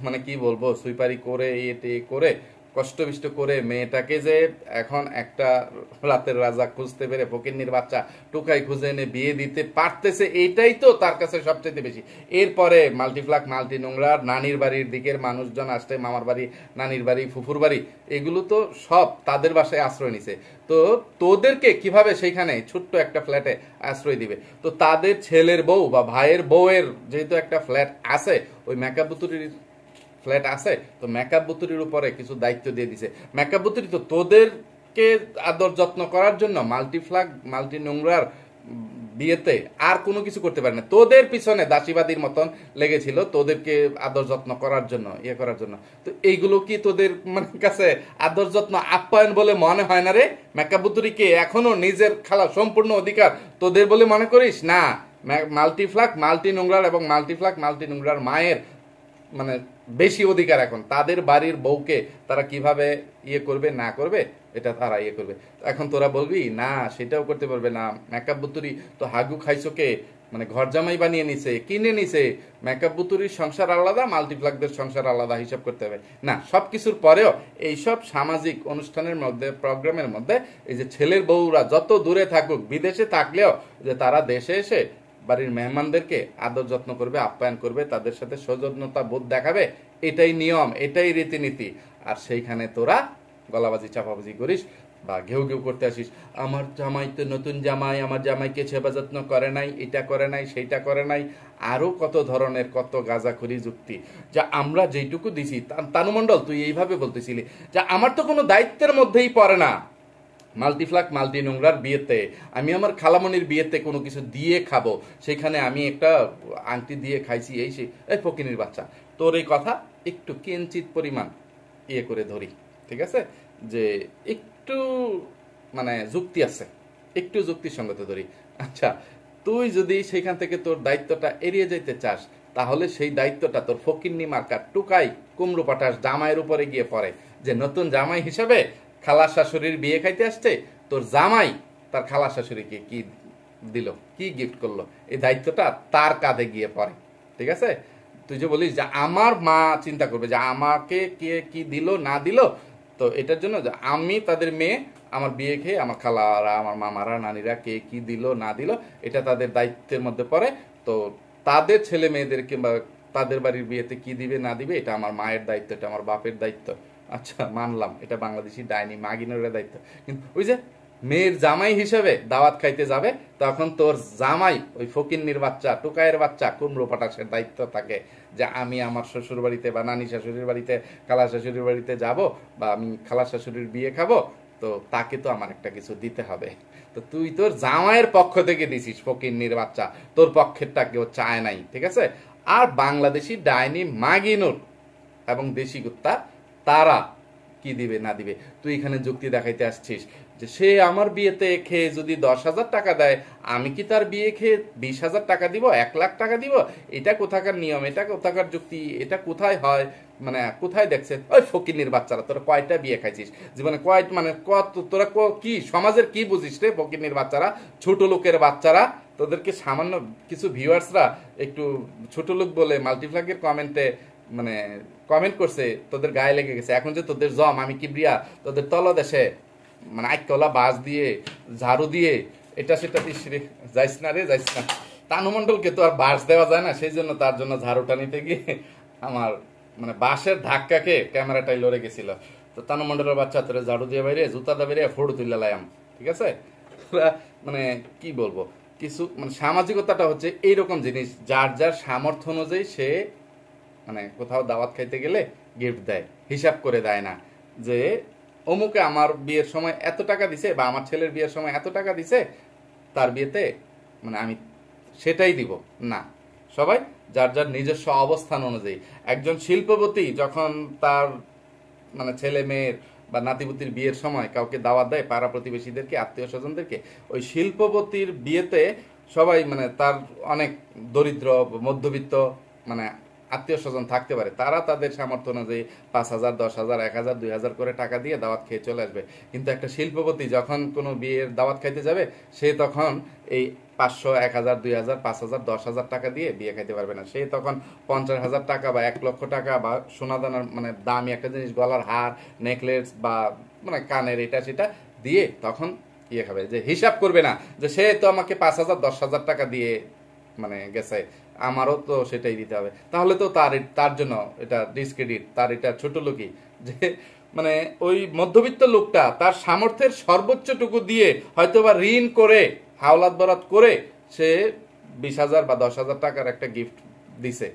মানে কি বলবো সুইপারি করে এটে করে কষ্টবিষ্ট করে মেয়েটাকে যে এখন একটা রাতের রাজা খুঁজতে পেরে ফকিন্নির বাচ্চা টুকাই খুঁজে এনে বিয়ে দিতে পারতেছে, এইটাই তো তার কাছে সবচেয়ে বেশি। এরপরে মাল্টিফ্লাক মাল্টি নোংরার নানির বাড়ির দিকের মানুষজন আসছে, মামার বাড়ি, নানির বাড়ি, ফুফুর বাড়ি, এগুলো তো সব তাদের বাসায় আশ্রয় নিছে। তো তোদেরকে কিভাবে সেইখানে ছোট্ট একটা ফ্ল্যাটে আশ্রয় দিবে? তো তাদের ছেলের বউ বা ভাইয়ের বউয়ের যেহেতু একটা ফ্ল্যাট আছে, ওই মেকআপ বুতুরির ফ্ল্যাট আছে, তো মেকআপ বুতুরির উপরে কিছু দায়িত্ব দিয়ে দিছে। মেকআপ বুতুরি তো তোদেরকে আদর যত্ন করার জন্য মাল্টিফ্লাগ মাল্টি নোংরার বিয়েতে আর কোনো কিছু করতে পারে না, তোদের পিছনে দাসীবাদীর মতন লেগেছিল তোদেরকে আদর যত্ন করার জন্য, ইয়ে করার জন্য। তো এইগুলো কি তোদের মানে কাছে আদর যত্ন আপ্যায়ন বলে মনে হয় না রে? মেকআপ বুতুরিকে এখনো নিজের খালা সম্পূর্ণ অধিকার তোদের বলে মনে করিস না? মাল্টিফ্লাগ মাল্টি নোংরার এবং মাল্টিফ্লাগ মাল্টি নোংরার মায়ের মানে বেশি অধিকার এখন। তাদের বাড়ির বউকে তারা কিভাবে ইয়ে করবে না করবে এটা তারা ইয়ে করবে। এখন তোরা বলবি না সেটাও করতে পারবে না, মেকআপ বুতুরি তো হাগু খাইছোকে মানে ঘর জামাই বানিয়ে নিছে, কিনে নিছে, মেকআপ বুতুরির সংসার আলাদা, মাল্টিপ্লাকদের সংসার আলাদা হিসাব করতে হবে না। সবকিছুর পরেও এইসব সামাজিক অনুষ্ঠানের মধ্যে, প্রোগ্রামের মধ্যে এই যে ছেলের বউরা যত দূরে থাকুক, বিদেশে থাকলেও যে তারা দেশে এসে বাড়ির মেহমানদেরকে আদর যত্ন করবে, আপ্যায়ন করবে, তাদের সাথে সৌজন্যতা বোধ দেখাবে, এটাই নিয়ম, এটাই রীতিনীতি। আর সেইখানে তোরা গলাবাজি চাপাবাজি করিস বা ঘেউ ঘেউ করতে আসিস, আমার জামাই তো নতুন জামাই, আমার জামাইকে সেবা যত্ন করে নাই, এটা করে নাই, সেইটা করে নাই, আরো কত ধরনের কত গাঁজাখুরি যুক্তি, যা আমরা যেইটুকু দিছি। তানুমণ্ডল তুই এইভাবে বলতেছিলি যে আমার তো কোনো দায়িত্বের মধ্যেই পড়ে না মাল্টিফ্লাক মাল্টি নোংরার বিয়েতে আমি আমার খালামণির বিয়েতে কোনো কিছু দিয়ে খাবো, সেখানে আমি একটা আংটি দিয়ে খাইছি, এই সেই। এই ফকিনির বাচ্চা, তোর এই কথা একটু কিঞ্চিত পরিমাণ ইয়ে করে ধরি, ঠিক আছে? যে একটু মানে যুক্তি আছে, একটু যুক্তিসঙ্গত ধরি। আচ্ছা, তুই যদি সেখান থেকে তোর দায়িত্বটা এড়িয়ে যেতে চাস, তাহলে সেই দায়িত্বটা তোর ফকিন্নি মার্কা টুকাই কুমড়ো পাঠাস জামাইয়ের উপরে গিয়ে পড়ে। যে নতুন জামাই হিসাবে খালা শাশুড়ির বিয়ে খাইতে আসছে, তোর জামাই তার খালা শাশুড়িকে কি দিল, কি গিফট করলো, এই দায়িত্বটা তার কাঁধে গিয়ে পড়ে। ঠিক আছে? তুই যে বলিস যে আমার মা চিন্তা করবে যে আমাকে কে কি দিল না দিল, তো এটার জন্য যে আমি তাদের মেয়ে, আমার বিয়ে খেয়ে আমার খালারা আমার মামারা নানিরা কে কি দিল না দিল, এটা তাদের দায়িত্বের মধ্যে পড়ে। তো তাদের ছেলে মেয়েদের কিংবা তাদের বাড়ির বিয়েতে কি দিবে না দিবে, এটা আমার মায়ের দায়িত্ব, এটা আমার বাপের দায়িত্ব। আচ্ছা মানলাম, এটা বাংলাদেশি ডাইনি মাগিনের দায়িত্ব। কিন্তু ওই যে মেয়ের জামাই হিসেবে দাওয়াত খাইতে যাবে, তখন তোর জামাই ওই ফকিন্নির বাচ্চা টুকায়ের বাচ্চা কুমড়ো পাটাসের দায়িত্ব থাকে যে আমি আমার শ্বশুর বাড়িতে বা নানি শাশুড়ির বাড়িতে খালা শাশুড়ির বাড়িতে যাব, বা আমি খালা শাশুড়ির বিয়ে খাবো, তো তাকে তো আমার একটা কিছু দিতে হবে। তো তুই তোর জামাইয়ের পক্ষ থেকে দিছিস ফকিন্নির বাচ্চা, তোর পক্ষেরটা কেউ চায় নাই। ঠিক আছে? আর বাংলাদেশি ডাইনি মাগিনুর এবং দেশি কুত্তা, তারা কি দিবে না দিবে, তুই এখানে যুক্তি দেখাইতে আসছিস যে সে আমার বিয়েতে খেয়ে যদি 10,000 টাকা দেয়, আমি কি তার বিয়ে খেয়ে 20,000 টাকা দিব, 1,00,000 টাকা দিব? এটা কোথাকার নিয়ম, এটা কোথাকার যুক্তি, এটা কোথায় হয়, মানে কোথায় দেখছে? ওই ফকিন্নির বাচ্চারা, তোরা কয়টা বিয়ে খাইছিস জীবনে? মানে কত তোরা কি সমাজের কি বুঝিস রে ফকিন্নির বাচ্চারা, ছোট লোকের বাচ্চারা? তোদেরকে সামান্য কিছু ভিউয়ার্সরা একটু ছোট লোক বলে মাল্টিপ্লাগের কমেন্টে মানে কমেন্ট করছে, তোদের গায়ে লেগে গেছে। এখন যে তোদের জম আমি কিবরিয়া তোদের তলদেশে মানে আইকলা বাস দিয়ে ঝাড়ু দিয়ে এটা সেটা দিস রে, যাইস না রে, যাইস না। তানু মণ্ডলকে তো আর বাস দেওয়া যায় না, সেই জন্য তার জন্য ঝাড়ুটা নিতে গিয়ে আমার মানে বাসের ধাক্কাকে ক্যামেরাটাই লড়ে গেছিল। তো তানু মণ্ডলের বাচ্চা তোরে ঝাড়ু দিয়ে বাইরে জুতা দা বেরিয়ে ফোড় তুলে লাইম। ঠিক আছে? মানে কি বলবো, কিছু মানে সামাজিকতাটা হচ্ছে এইরকম জিনিস, যার যার সামর্থ্য অনুযায়ী সে মানে কোথাও দাওয়াত খাইতে গেলে গিফট দেয়, হিসাব করে দেয় না যে অমুকে আমার বিয়ের সময় এত টাকা দিছে বা আমার ছেলের বিয়ের সময় এত টাকা দিছে, তার বিয়েতে মানে আমি সেটাই দিব না। সবাই যার যার নিজস্ব অবস্থান অনুযায়ী। একজন শিল্পপতি যখন তার মানে ছেলে মেয়ের বা নাতিপুতির বিয়ের সময় কাউকে দাওয়াত দেয়, পাড়া প্রতিবেশীদেরকে, আত্মীয় স্বজনদেরকে, ওই শিল্পপতির বিয়েতে সবাই মানে তার অনেক দরিদ্র মধ্যবিত্ত মানে আত্মীয় স্বজন থাকতে পারে, তারা তাদের সামর্থ্য অনুযায়ী 5,000 10,000 1,000 2,000 করে টাকা দিয়ে দাওয়াত খেয়ে চলে আসবে। কিন্তু একটা শিল্পপতি যখন কোনো বিয়ের দাওয়াত খাইতে যাবে, সে তখন এই 500 1,000 2,000 5,000 10,000 টাকা দিয়ে বিয়ে খাইতে পারবে না। সে তখন 50,000 টাকা বা 1,00,000 টাকা বা সোনাদানার মানে দামি একটা জিনিস, গলার হার, নেকলেস বা মানে কানের এটা সেটা দিয়ে তখন ইয়ে খাবে। যে হিসাব করবে না যে সে তো আমাকে 5,000 10,000 টাকা দিয়ে মানে গেছে, আমারও তো সেটাই দিতে হবে। তাহলে তো তার জন্য এটা ডিসক্রেডিট, তার এটা ছোট লোকই। যে মানে ওই মধ্যবিত্ত লোকটা তার সামর্থ্যের সর্বোচ্চটুকু দিয়ে হয়তোবা ঋণ করে হাওলাত বরাত করে সে 20,000 বা 10,000 টাকার একটা গিফট দিছে,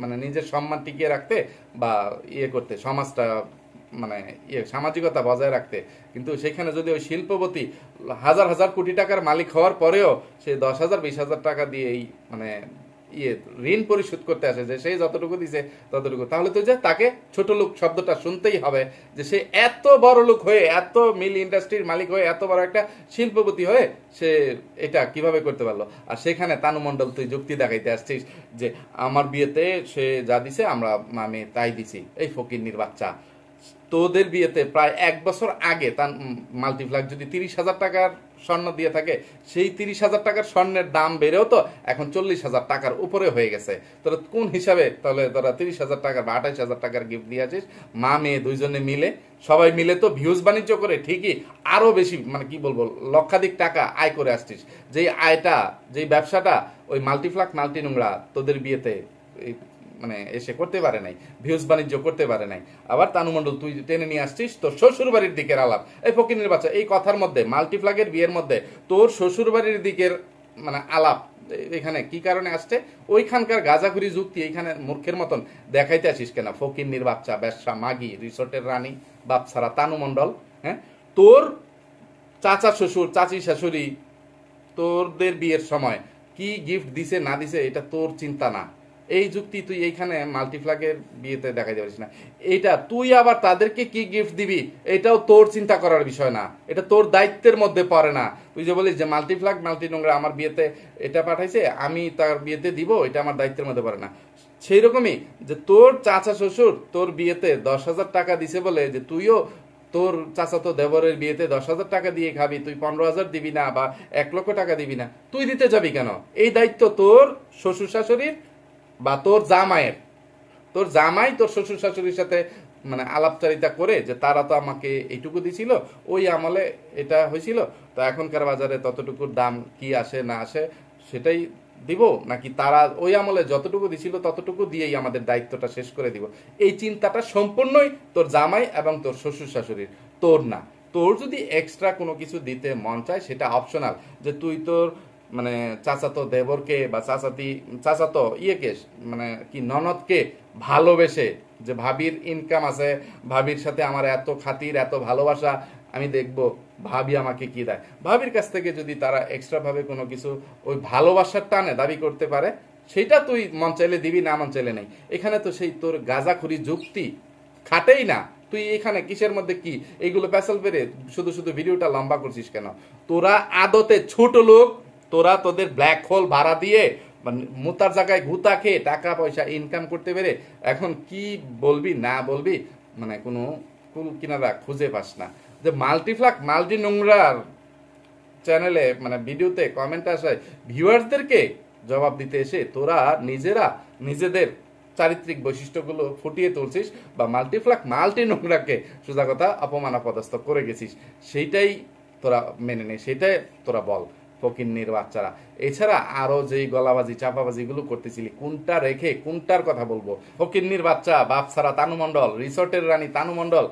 মানে নিজের সম্মান টিকিয়ে রাখতে বা ইয়ে করতে, সমাজটা মানে ইয়ে সামাজিকতা বজায় রাখতে। কিন্তু সেখানে যদি ওই শিল্পপতি হাজার হাজার কোটি টাকার মালিক হওয়ার পরেও সে 10,000 20,000 টাকা দিয়ে এই মানে ইয়ে ঋণ পরিশোধ করতে আসে, যে সেই যতটুকু দিছে ততটুকু, তাহলে তো যে তাকে ছোট লোক শব্দটা শুনতেই হবে। যে সে এত বড় লোক হয়ে, এত মিল ইন্ডাস্ট্রির মালিক হয়ে, এত বড় একটা শিল্পপতি হয়ে সে এটা কিভাবে করতে পারলো? আর সেখানে তানু মণ্ডল তুই যুক্তি দেখাইতে আসছিস যে আমার বিয়েতে সে যা দিছে আমি তাই দিছি। এই ফকিন্নির বাচ্চা, তোদের বিয়েতে প্রায় 1 বছর আগে তার মাল্টিপ্লাক যদি 30,000 টাকার স্বর্ণ দিয়ে থাকে, সেই 30,000 টাকার স্বর্ণের দাম বেড়েও তো এখন 40,000 টাকার উপরে হয়ে গেছে। তোরা কোন হিসাবে তাহলে তোরা 30,000 টাকার বা 28,000 টাকার গিফট দিয়ে আছিস? মা মেয়ে দুইজনে মিলে, সবাই মিলে তো ভিউজ বাণিজ্য করে ঠিকই আরো বেশি মানে কি বলবো লক্ষাধিক টাকা আয় করে আসছিস। যেই আয়টা, যেই ব্যবসাটা ওই মাল্টিপ্লাক মাল্টি নোংরা তোদের বিয়েতে মানে এসে করতে পারে নাই, ভিউজ বাণিজ্য করতে পারে নাই। আবার তানু মণ্ডল তুই টেনে নিয়ে আসছিস তোর শ্বশুর বাড়ির দিকের আলাপ। এই ফকিনের বাচ্চা, এই কথার মধ্যে মাল্টিপ্লাগের বিয়ের মধ্যে তোর শ্বশুর বাড়ির দিকের মানে আলাপ এখানে কি কারণে আসছে? ওইখানকার গাঁজাখুরি যুক্তি এইখানে মূর্খের মতন দেখাইতে আসিস কেন? ফকিন্নির বাচ্চা, ব্যবসা মাগি, রিসোর্টের রানী, বাপসারা তানু মণ্ডল। হ্যাঁ, তোর চাচা শ্বশুর চাচি শাশুড়ি তোরদের বিয়ের সময় কি গিফট দিছে না দিছে এটা তোর চিন্তা না, এই যুক্তি তুই এইখানে মাল্টিফ্ল্যাগের বিয়েতে দেখাইতে পারিস না। এটা তুই আবার তাদেরকে কি গিফট দিবি এটাও তোর চিন্তা করার বিষয় না, এটা তোর দায়িত্বের মধ্যে পড়ে না। তুই যে বলিস যে মাল্টিফ্ল্যাগ মাল্টি নোংরা আমার বিয়েতে এটা পাঠাইছে, আমি তার বিয়েতে দিব, এটা আমার দায়িত্বের মধ্যে পড়ে না। সেই রকমই যে তোর চাচা শ্বশুর তোর বিয়েতে 10,000 টাকা দিছে বলে যে তুইও তোর চাচাতো দেবরের বিয়েতে 10,000 টাকা দিয়ে খাবি, তুই 15,000 দিবি না বা 1,00,000 টাকা দিবি না, তুই দিতে যাবি কেন? এই দায়িত্ব তোর শ্বশুর শাশুড়ির বা তোর জামাইয়ের। তোর জামাই তোর শ্বশুর শাশুড়ির সাথে মানে আলাপচারিতা করে যে তারা তো আমাকে এইটুকু দিছিল, ওই আমলে এটা হয়েছিল, তো এখনকার বাজারে ততটুকুর দাম কি আসে না আসে সেটাই দিব, নাকি তারা ওই আমলে যতটুকু দিছিল ততটুকু দিয়েই আমাদের দায়িত্বটা শেষ করে দিব। এই চিন্তাটা সম্পূর্ণই তোর জামাই এবং তোর শ্বশুর শাশুড়ির, তোর না। তোর যদি এক্সট্রা কোনো কিছু দিতে মন চায় সেটা অপশনাল, যে তুই তোর মানে চাচাতো দেবরকে বা চাচাতো ইয়েকে মানে কি ননদকে ভালোবেসে, যে ভাবির ইনকাম আছে, ভাবির সাথে আমার এত খাতির এত ভালোবাসা, আমি দেখব ভাবি আমাকে কি দেয়, ভাবির কাছ থেকে যদি তারা এক্সট্রা ভাবে কোনো কিছু ওই ভালোবাসার টানে দাবি করতে পারে, সেটা তুই মন চাইলে দিবি, না মন চাইলে নেই। এখানে তো সেই তোর গাঁজাখুরি যুক্তি খাটেই না। তুই এখানে কিসের মধ্যে কি এইগুলো পেছাল পেরে শুধু শুধু ভিডিওটা লম্বা করছিস কেন? তোরা আদতে ছোট লোক, তোরা তোদের ব্ল্যাক হোল ভাড়া দিয়ে মানে মুতার জায়গায় গুতা খেয়ে টাকা পয়সা ইনকাম করতে পেরে এখন কি বলবি না বলবি মানে কোনো কুল কিনারা খুঁজে পাস না। যে মাল্টিফ্ল্যাগ মাল্টি নোংরার চ্যানেলে মানে ভিডিওতে কমেন্ট আসায় ভিউয়ার্সদেরকে জবাব দিতে এসে তোরা নিজেরা নিজেদের চারিত্রিক বৈশিষ্ট্যগুলো ফুটিয়ে তুলছিস বা মাল্টিফ্ল্যাগ মাল্টি নোংরাকে সোজা কথা অপমান অপদস্থ করে গেছিস, সেইটাই তোরা মেনে নে, সেটাই তোরা বল ফকিন্নির বাচ্চারা। এছাড়া আরো যেই গলাবাজি চাপাবাজি গুলো করতেছিলি, কোনটা রেখে কোনটার কথা বলবো? ফকিন্নির বাচ্চা, বাপ ছাড়া তানু মণ্ডল, রিসোর্টের রানী তানু মণ্ডল,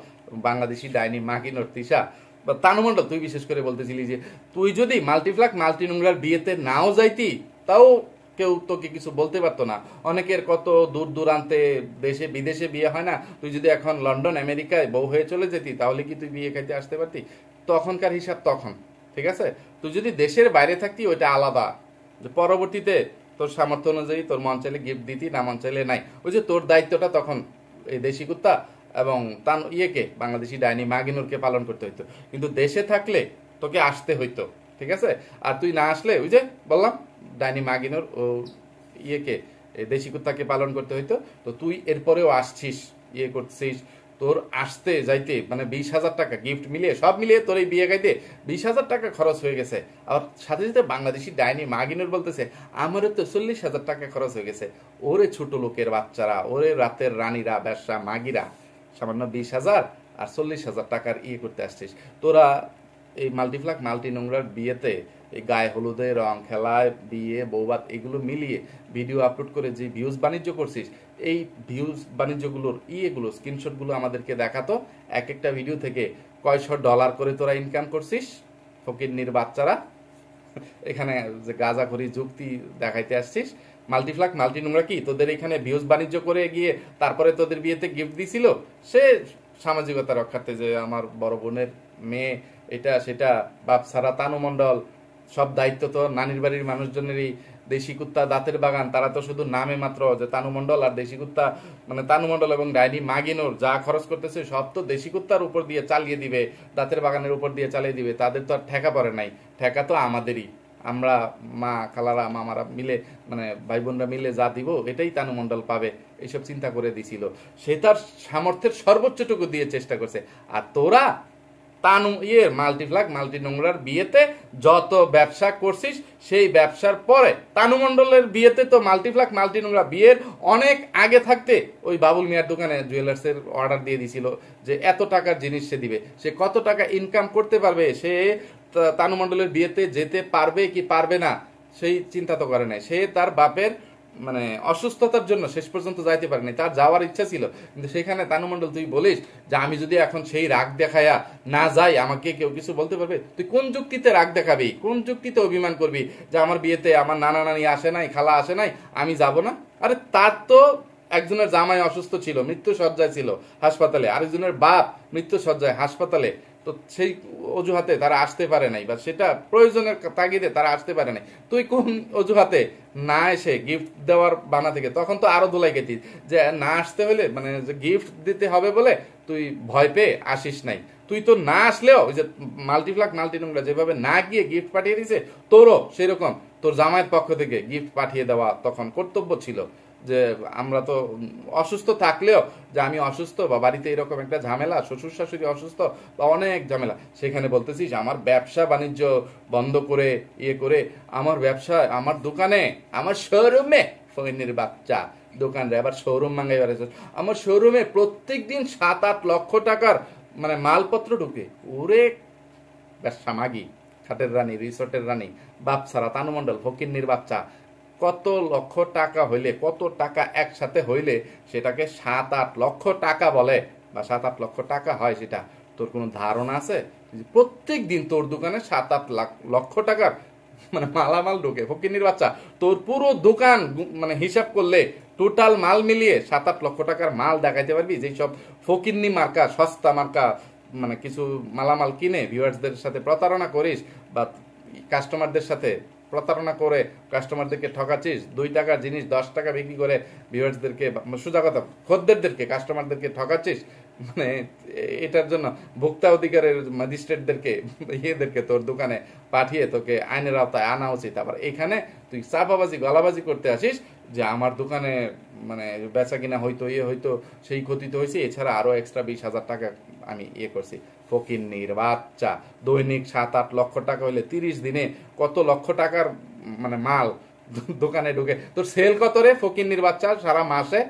বাংলাদেশি ডাইনি মাকিনোর তিশা বা তানু মণ্ডল, তুই বিশেষ করে বলতেছিলি যে তুই যদি মাল্টিফ্ল্যাগ মাল্টি নোংরার বিয়েতে নাও যাইতি তাও কেউ তোকে কিছু বলতে পারতো না। অনেকের কত দূর দূরান্তে দেশে বিদেশে বিয়ে হয় না, তুই যদি এখন লন্ডন আমেরিকায় বউ হয়ে চলে যেতি তাহলে কি তুই বিয়ে খাইতে আসতে পারতি? তখনকার হিসাব তখন, ঠিক আছে? তুই যদি দেশের বাইরে থাকতি ওইটা আলাদা, যে পরবর্তীতে তোর সামর্থ্য অনুযায়ী তোর মন চাইলে গিফট দিতি, না মন চাইলে নাই। ওই যে তোর দায়িত্বটা তখন এই দেশি কুত্তা এবং তান ইয়েকে বাংলাদেশি ডাইনি মাগিনুরকে পালন করতে হইতো, কিন্তু দেশে থাকলে তোকে আসতে হইতো, ঠিক আছে? আর তুই না আসলে ওই যে বললাম ডাইনি মাগিনুর ও ইয়েকে দেশি কুত্তাকে পালন করতে হইতো। তো তুই এরপরেও আসছিস, ইয়ে করছিস, তোর আসতে যাইতে মানে 20,000 টাকা গিফট মিলিয়ে সব মিলিয়ে তোর এই বিয়ে গাইতে 20,000 টাকা খরচ হয়ে গেছে। আর সাথে সাথে বাংলাদেশি ডাইনি মাগিনুর বলতেছে আমারও তো 40,000 টাকা খরচ হয়ে গেছে। ওরে ছোট লোকের বাচ্চারা, ওরে রাতের রানীরা, ব্যবসা মাগিরা, সামান্য 20,000 আর 40,000 টাকার ইয়ে করতে আসছিস। তোরা এই মাল্টিফ্ল্যাগ মাল্টি নোংরার বিয়েতে এই গায়ে হলুদে রং খেলায় বিয়ে বৌবাত এগুলো মিলিয়ে ভিডিও আপলোড করে যে ভিউজ বাণিজ্য করছিস, এই ভিউজ বাণিজ্যগুলোর ইয়েগুলো স্ক্রিনশটগুলো আমাদেরকে দেখাতো। এক একটা ভিডিও থেকে কয়শো ডলার করে তোরা ইনকাম করছিস ফকিন্নির বাচ্চারা। এখানে যে গাঁজাখড়ি যুক্তি দেখাইতে আসছিস। মাল্টিফ্ল্যাগ মাল্টি নোংরা কি তোদের এখানে ভিউজ বাণিজ্য করে গিয়ে তারপরে তোদের বিয়েতে গিফট দিছিল? সে সামাজিকতা রক্ষার্থে যে আমার বড় বোনের মেয়ে এটা সেটা, বাপ ছাড়া তানু মণ্ডল, সব দায়িত্ব তো নানির বাড়ির মানুষজনেরই। দেশি কুত্তা দাঁতের বাগান, তারা তো শুধু নামে মাত্র যে তানু মণ্ডল, আর দেশি কুত্তা মানে তানু মণ্ডল এবং ডাইনি মাগিনোর যা খরচ করতেছে সব তো দেশি কুত্তার উপর দিয়ে চালিয়ে দিবে, দাঁতের বাগানের উপর দিয়ে চালিয়ে দিবে। তাদের তো আর ঠেকা পড়ে নাই, ঠেকা তো আমাদেরই। আমরা মা খালারা মামারা মিলে মানে ভাই বোনরা মিলে যা দিব এটাই তানু মণ্ডল পাবে, এইসব চিন্তা করে দিছিল। সে তার সামর্থ্যের সর্বোচ্চটুকু দিয়ে চেষ্টা করছে। আর তোরা তানু মাল্টিফ্ল্যাগ মাল্টি নোংরার বিয়েতে যত ব্যবসা করছিস, সেই ব্যবসার পরে তানু মণ্ডলের বিয়েতে তো মাল্টিফ্ল্যাগ মাল্টি নোংরা বিয়ের অনেক আগে থাকতে ওই বাবুল মিয়ার দোকানে জুয়েলার্সের অর্ডার দিয়ে দিছিল যে এত টাকার জিনিস সে দিবে। সে কত টাকা ইনকাম করতে পারবে, সে তানু মণ্ডলের বিয়েতে যেতে পারবে কি পারবে না সেই চিন্তা তো করে নাই। সে তার বাপের মানে অসুস্থতার জন্য শেষ পর্যন্ত যাইতে পারেনি, তার যাওয়ার ইচ্ছা ছিল, কিন্তু সেখানে তানু মণ্ডল তুই বলিস যে আমি যদি এখন সেই রাগ দেখায়া না যাই আমাকে কেউ কিছু বলতে পারবে? তুই কোন যুক্তিতে রাগ দেখাবি, কোন যুক্তিতে অভিমান করবি যে আমার বিয়েতে আমার নানা নানি আসে নাই, খালা আসে নাই, আমি যাব না? আরে তার তো একজনের জামাই অসুস্থ ছিল, মৃত্যু সজ্জায় ছিল হাসপাতালে, আরেকজনের বাপ মৃত্যু সজ্জায় হাসপাতালে। তো তো সেই অজুহাতে তারা আসতে পারে নাই, বা সেটা প্রয়োজনের তাগিদে তারা আসতে পারে নাই। তুই কোন অজুহাতে না এসে গিফট দেওয়ার বানা থেকে, তখন তো আরো দোলাই গেছিস যে না আসতে হলে, মানে যে গিফট দিতে হবে বলে তুই ভয় পেয়ে আসিস নাই। তুই তো না আসলেও ওই যে মাল্টিপ্লাক মাল্টি নোংরা যেভাবে না গিয়ে গিফট পাঠিয়ে দিছে, তোরও সেরকম তোর জামাইয়ের পক্ষ থেকে গিফট পাঠিয়ে দেওয়া তখন কর্তব্য ছিল। যে আমরা তো অসুস্থ থাকলেও, যে আমি অসুস্থ বা বাড়িতে এরকম একটা ঝামেলা, শ্বশুর শাশুড়ি অসুস্থ বা অনেক ঝামেলা, সেখানে বলতেছিস আমার ব্যবসা বাণিজ্য বন্ধ করে ইয়ে করে আমার ব্যবসা, আমার দোকানে, আমার শোরুমে, ফইনের বাচ্চা দোকান রে আবার শোরুম মাঙ্গাই বেড়েছে, আমার শোরুমে প্রত্যেক দিন 7-8 লক্ষ টাকার মানে মালপত্র ঢুকে। ওরে ব্যবসা মাগি, খাটের রানী, রিসোর্টের রানী, বাপ সারা তানুমণ্ডল ফকিন্নির বাচ্চা, কত লক্ষ টাকা হইলে, কত টাকা একসাথে হইলে সেটাকে 7-8 লক্ষ টাকা বলে বা 7-8 লক্ষ টাকা হয়, সেটা তোর কোনো ধারণা আছে? প্রত্যেক দিন তোর দোকানে 7-8 লক্ষ টাকার মানে মালামাল ঢোকে ফকিন্নির বাচ্চা। তোর পুরো দোকান মানে হিসাব করলে টোটাল মাল মিলিয়ে 7-8 লক্ষ টাকার মাল দেখাইতে পারবি? যেই সব ফকিন্নি মার্কা, সস্তা মার্কা মানে কিছু মালামাল কিনে ভিউয়ার্সদের সাথে প্রতারণা করিস, বা কাস্টমারদের সাথে প্রতারণা করে কাস্টমারদেরকে ঠকাচ্ছিস, 2 টাকার জিনিস 10 টাকা বিক্রি করে ভিউয়ার্সদেরকে, সোজা কথা খদ্দেরদেরকে, কাস্টমারদেরকে ঠকাচ্ছিস। মানে এটার জন্য ভোক্তা অধিকারের ম্যাজিস্ট্রেটদেরকে, ইয়েদেরকে তোর দোকানে পাঠিয়ে তোকে আইনের আওতায় আনা উচিত। আবার এখানে তুই চাপাবাজি গলাবাজি করতে আসিস যে আমার দোকানে মানে বেচা কিনা হয়তো ইয়ে হয়তো সেই ক্ষতি তো হয়েছে, এছাড়া আরো এক্সট্রা 20,000 টাকা আমি ইয়ে করছি। ফকিন্নির বাচ্চা, দৈনিক 7-8 লক্ষ টাকা হইলে 30 দিনে কত লক্ষ টাকার মানে মাল দোকানে ঢুকে। তোর সেল কত রে ফকিন্নির বাচ্চা সারা মাসে?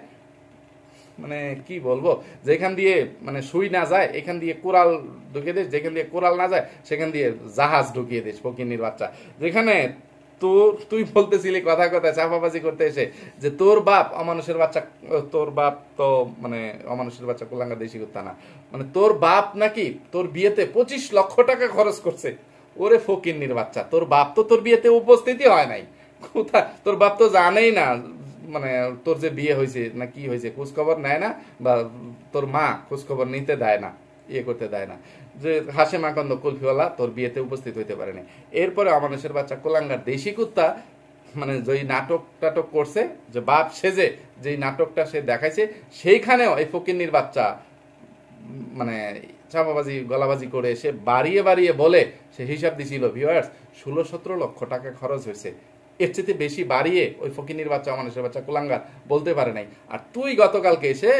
মানে কি বলবো, যেখান দিয়ে মানে সুই না যায় এখান দিয়ে কোরাল ঢুকিয়ে দিস, যেখান দিয়ে কোরাল না যায় সেখান দিয়ে জাহাজ ঢুকিয়ে দিস ফকিন্নির বাচ্চা। যেখানে তুই বলতেছিলি কথা কথা চাপাবাজি করতে এসে যে তোর বাপ অমানুষের বাচ্চা, তোর বাপ তো মানে অমানুষের বাচ্চা কুলাঙ্গা দেশি কুত্তা না, মানে তোর বাপ নাকি তোর বিয়েতে 25 লক্ষ টাকা খরচ করছে। ওরে ফকিন্নির বাচ্চা, তোর বাপ তো তোর বিয়েতে উপস্থিতি হয় নাই, কোথা তোর বাপ তো জানেই না মানে তোর যে বিয়ে হয়েছে না কি হয়েছে, খোঁজ খবর নেয় না, বা তোর মা খোঁজ খবর নিতে দেয় না, ইয়ে করতে দেয় না, যে হাসে মাকন্দ কুলফিওয়ালা তোর বিয়েতে উপস্থিত হইতে পারেনি। এরপরে অমানুষের বাচ্চা কোলাঙ্গার দেশি কুত্তা মানে যেই নাটক টাটক করছে, যে বাপ সেজে যেই নাটকটা সে দেখাইছে, সেইখানেও এই ফকিন্নির বাচ্চা মানে চাপাবাজি গলাবাজি করে সে বাড়িয়ে বাড়িয়ে বলে সে হিসাব দিছিল ভিউয়ার্স 16-17 লক্ষ টাকা খরচ হয়েছে। এর চেয়ে বেশি বাড়িয়ে ওই ফকিন্নির বাচ্চা অমানুষের বাচ্চা কুলাঙ্গার বলতে পারে নাই। আর তুই গতকালকে এসে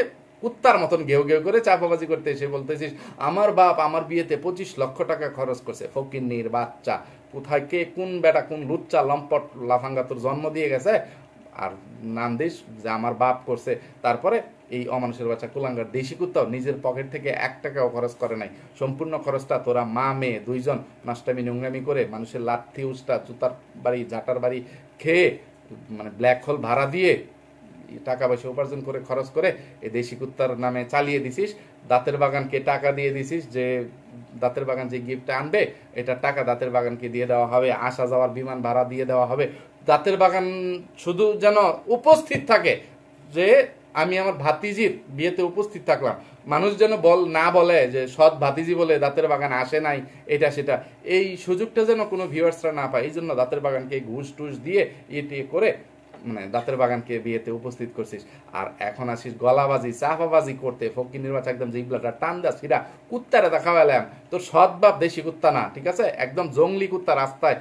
কুত্তার মতন ঘেউ ঘেউ করে চাপাবাজি করতে এসে বলতেছিস আমার বাপ আমার বিয়েতে 25 লক্ষ টাকা খরচ করছে। ফকিন্নির বাচ্চা, কোথায় কে কোন বেটা কোন লুচ্চা লম্পট লাফাঙ্গা তোর জন্ম দিয়ে গেছে আর নাম দিস যে আমার বাপ করছে। তারপরে এই অমানুষের বাচ্চা কুলাঙ্গার দেশি কুত্তাও নিজের পকেট থেকে 1 টাকাও খরচ করে নাই। সম্পূর্ণ খরচটা তোরা মা মেয়ে 2 জন নষ্টামি নোংরামি করে মানুষের লাঠি উস্টা জুতার বাড়ি ঝাঁটার বাড়ি খেয়ে মানে ব্ল্যাক হোল ভাড়া দিয়ে টাকা পয়সা উপার্জন করে খরচ করে এই দেশি কুত্তার নামে চালিয়ে দিছিস। দাঁতের বাগানকে টাকা দিয়ে দিছিস যে দাঁতের বাগান যে গিফটটা আনবে এটা টাকা দাঁতের বাগানকে দিয়ে দেওয়া হবে, আসা যাওয়ার বিমান ভাড়া দিয়ে দেওয়া হবে। দাঁতের বাগান শুধু যেন উপস্থিত থাকে যে আমি আমার ভাতিজির বিয়েতে উপস্থিত থাকলাম, মানুষ যেন না বলে যে সৎ ভাতিজি বলে দাঁতের বাগান আসে নাই, এটা সেটা, এই সুযোগটা যেন কোনো ভিউয়ার্সরা না পায়। এই জন্য দাঁতের বাগানকে ঘুষ টুস দিয়ে ইয়ে করে মানে দাঁতের বাগানকে বিয়েতে উপস্থিত করছিস। আর এখন আসিস গলাবাজি চাপাবাজি করতে। ফকিন্নির বাচ্চা একদম জিবলাটা টান দাস ফিরা কুত্তারে দেখাবেলাম তোর সৎ বাপ দেশি কুত্তা না, ঠিক আছে? একদম জঙ্গলি কুত্তা, রাস্তায়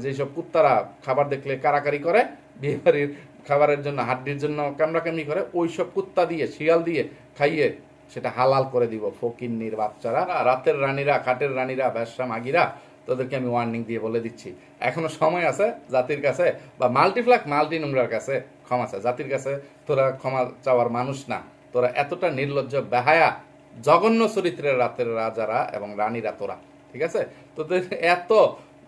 যেসব কুত্তারা খাবার দেখলে কারাকারি করে, বিয়ে বাড়ির খাবারের জন্য হাড্ডির জন্য কামড়াকামড়ি করে, ওইসব কুত্তা দিয়ে শিয়াল দিয়ে খাইয়ে সেটা হালাল করে দিব। ফকিন্নির বাচ্চারা, রাতের রানীরা, খাটের রানীরা, ব্যবসা মাগিরা, তোদেরকে আমি ওয়ার্নিং দিয়ে বলে দিচ্ছি এখনো সময় আছে জাতির কাছে, বা মাল্টিপ্লাক মাল্টি নোংরার কাছে ক্ষমা চা। জাতির কাছে তোরা ক্ষমা চাওয়ার মানুষ না, তোরা এতটা নির্লজ্জ বেহায়া জঘন্য চরিত্রের রাতের রাজারা এবং রানীরা তোরা, ঠিক আছে? তোদের এত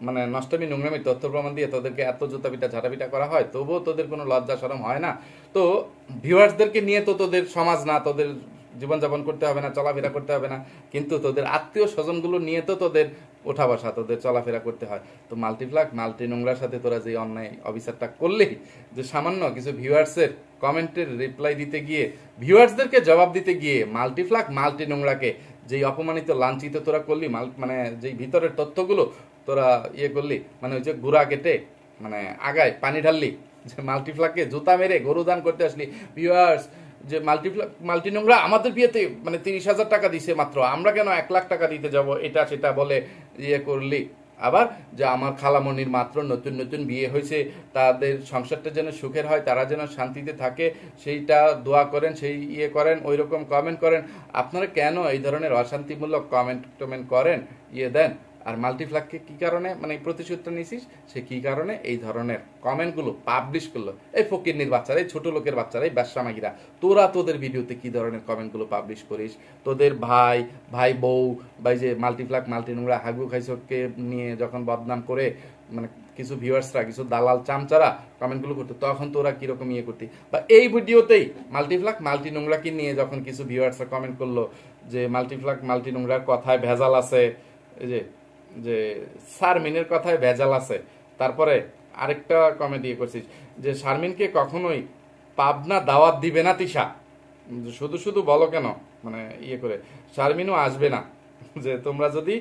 মানে নষ্টমী নোংরামি তথ্য প্রমাণ দিয়ে তোদেরকে এত জুতা পিটা ঝাঁটা পিটা করা হয়, তবুও তোদের কোনো লজ্জা শরম হয় না। তো ভিউয়ার্সদেরকে নিয়ে তো তোদের সমাজ না, তোদের জীবনযাপন করতে হবে না, চলাফেরা করতে হবে না, কিন্তু তোদের আত্মীয় স্বজনগুলো নিয়ে তো তোদের ওঠা বসা, তোদের চলাফেরা করতে হয়। তো মাল্টিপ্লাক মাল্টি নোংরার সাথে তোরা যে অন্যায় অবিচারটা করলেই, যে সামান্য কিছু ভিউয়ার্সের কমেন্টের রিপ্লাই দিতে গিয়ে, ভিউয়ার্সদেরকে জবাব দিতে গিয়ে মাল্টিপ্লাক মাল্টি নোংরাকে যেই অপমানিত লাঞ্ছিত তোরা করলি, মানে যেই ভিতরের তথ্যগুলো তোরা ইয়ে করলি, মানে ওই যে গুড়া কেটে মানে আগায় পানি ঢাললি, যে মাল্টিফ্লাককে জুতা মেরে গরু দান করতে আসলি। ভিউয়ার্স, যে মাল্টি নোংরা আমাদের বিয়েতে মানে 30,000 টাকা দিছে মাত্র, আমরা কেন 1,00,000 টাকা দিতে যাব, এটা সেটা বলে ইয়ে করলি। আবার যে আমার খালামণির মাত্র নতুন নতুন বিয়ে হয়েছে, তাদের সংসারটা যেন সুখের হয়, তারা যেন শান্তিতে থাকে, সেইটা দোয়া করেন, সেই ইয়ে করেন, ওই রকম কমেন্ট করেন। আপনারা কেন এই ধরনের অশান্তিমূলক কমেন্ট করেন, ইয়ে দেন? আর মাল্টিফ্লাককে কি কারণে মানে প্রতিশোধটা নিছিস, সে কি কারণে এই ধরনের কমেন্টগুলো পাবলিশ করলো? এই ফকিরনির বাচ্চারা, এই ছোট লোকের বাচ্চারা, এই ব্যবসামাগিরা, তোরা তোদের ভিডিওতে কি ধরনের কমেন্টগুলো পাবলিশ করিস? তোদের ভাই বউ বা যে মাল্টিফ্লাক মাল্টি নোংরা হাগু খাইসকে নিয়ে যখন বদনাম করে মানে কিছু ভিউয়ার্সরা, কিছু দালাল চামচারা কমেন্টগুলো করতো, তখন তোরা কিরকম ইয়ে করতি? বা এই ভিডিওতেই মাল্টিফ্লাক মাল্টি নোংরাকে নিয়ে যখন কিছু ভিউয়ার্সরা কমেন্ট করলো যে মাল্টিফ্লাক মাল্টি নোংরার কথায় ভেজাল আছে, এই যে শারমিনের কথায় ভেজাল আছে, তারপরে আরেকটা কমেন্ট ইয়ে করছিস যে শারমিনকে কখনোই পাবনা দাওয়াত দিবে না তিশা, শুধু শুধু বলো কেন, মানে ইয়ে করে শারমিনও আসবে না, যে তোমরা যদি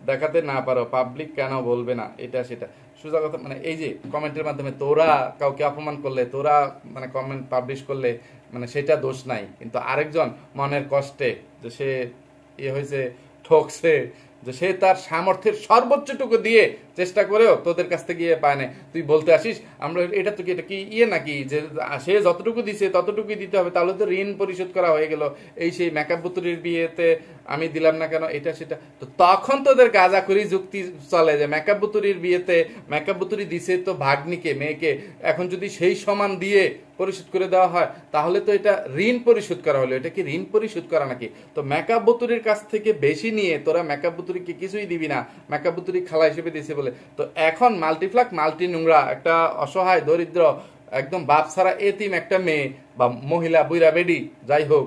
দেখাতে না পারো পাবলিক কেন বলবে না, এটা সেটা সোজা কথা। মানে এই যে কমেন্টের মাধ্যমে তোরা কাউকে অপমান করলে, তোরা মানে কমেন্ট পাবলিশ করলে, মানে সেটা দোষ নাই, কিন্তু আরেকজন মনের কষ্টে যে সে ইয়ে হয়েছে, ঠকছে, যে সে তার সামর্থ্যের সর্বোচ্চটুকু দিয়ে চেষ্টা করেও তোদের কাছ থেকে ইয়ে পায় না, তুই বলতে আসিস আমরা এটা তো কি, এটা কি ইয়ে নাকি যে সে যতটুকু দিছে ততটুকুই দিতে হবে, তাহলে তো ঋণ পরিশোধ করা হয়ে গেল, এই সেই মেকআপ বুতুরির বিয়েতে আমি দিলাম না কেন, এটা সেটা। তো তখন তোদের গাঁজাখুরি যুক্তি চলে যে মেকআপ বুতুরির বিয়েতে মেকআপ বুতুরি দিছে তো ভাগ্নিকে, মেয়েকে, এখন যদি সেই সমান দিয়ে পরিশোধ করে দেওয়া হয় তাহলে তো এটা ঋণ পরিশোধ করা হলো, এটা কি ঋণ পরিশোধ করা নাকি? তো মেকআপ বুতুরির কাছ থেকে বেশি নিয়ে তোরা মেকআপ বুতুরিকে কিছুই দিবি না, মেকআপ বুতুরি খালা হিসেবে দিছে বলে। তো এখন মাল্টিফ্লাক মাল্টি নোংরা একটা অসহায় দরিদ্র একদম বাপ ছাড়া এতিম একটা মেয়ে বা মহিলা বুইরা বেডি যাই হোক,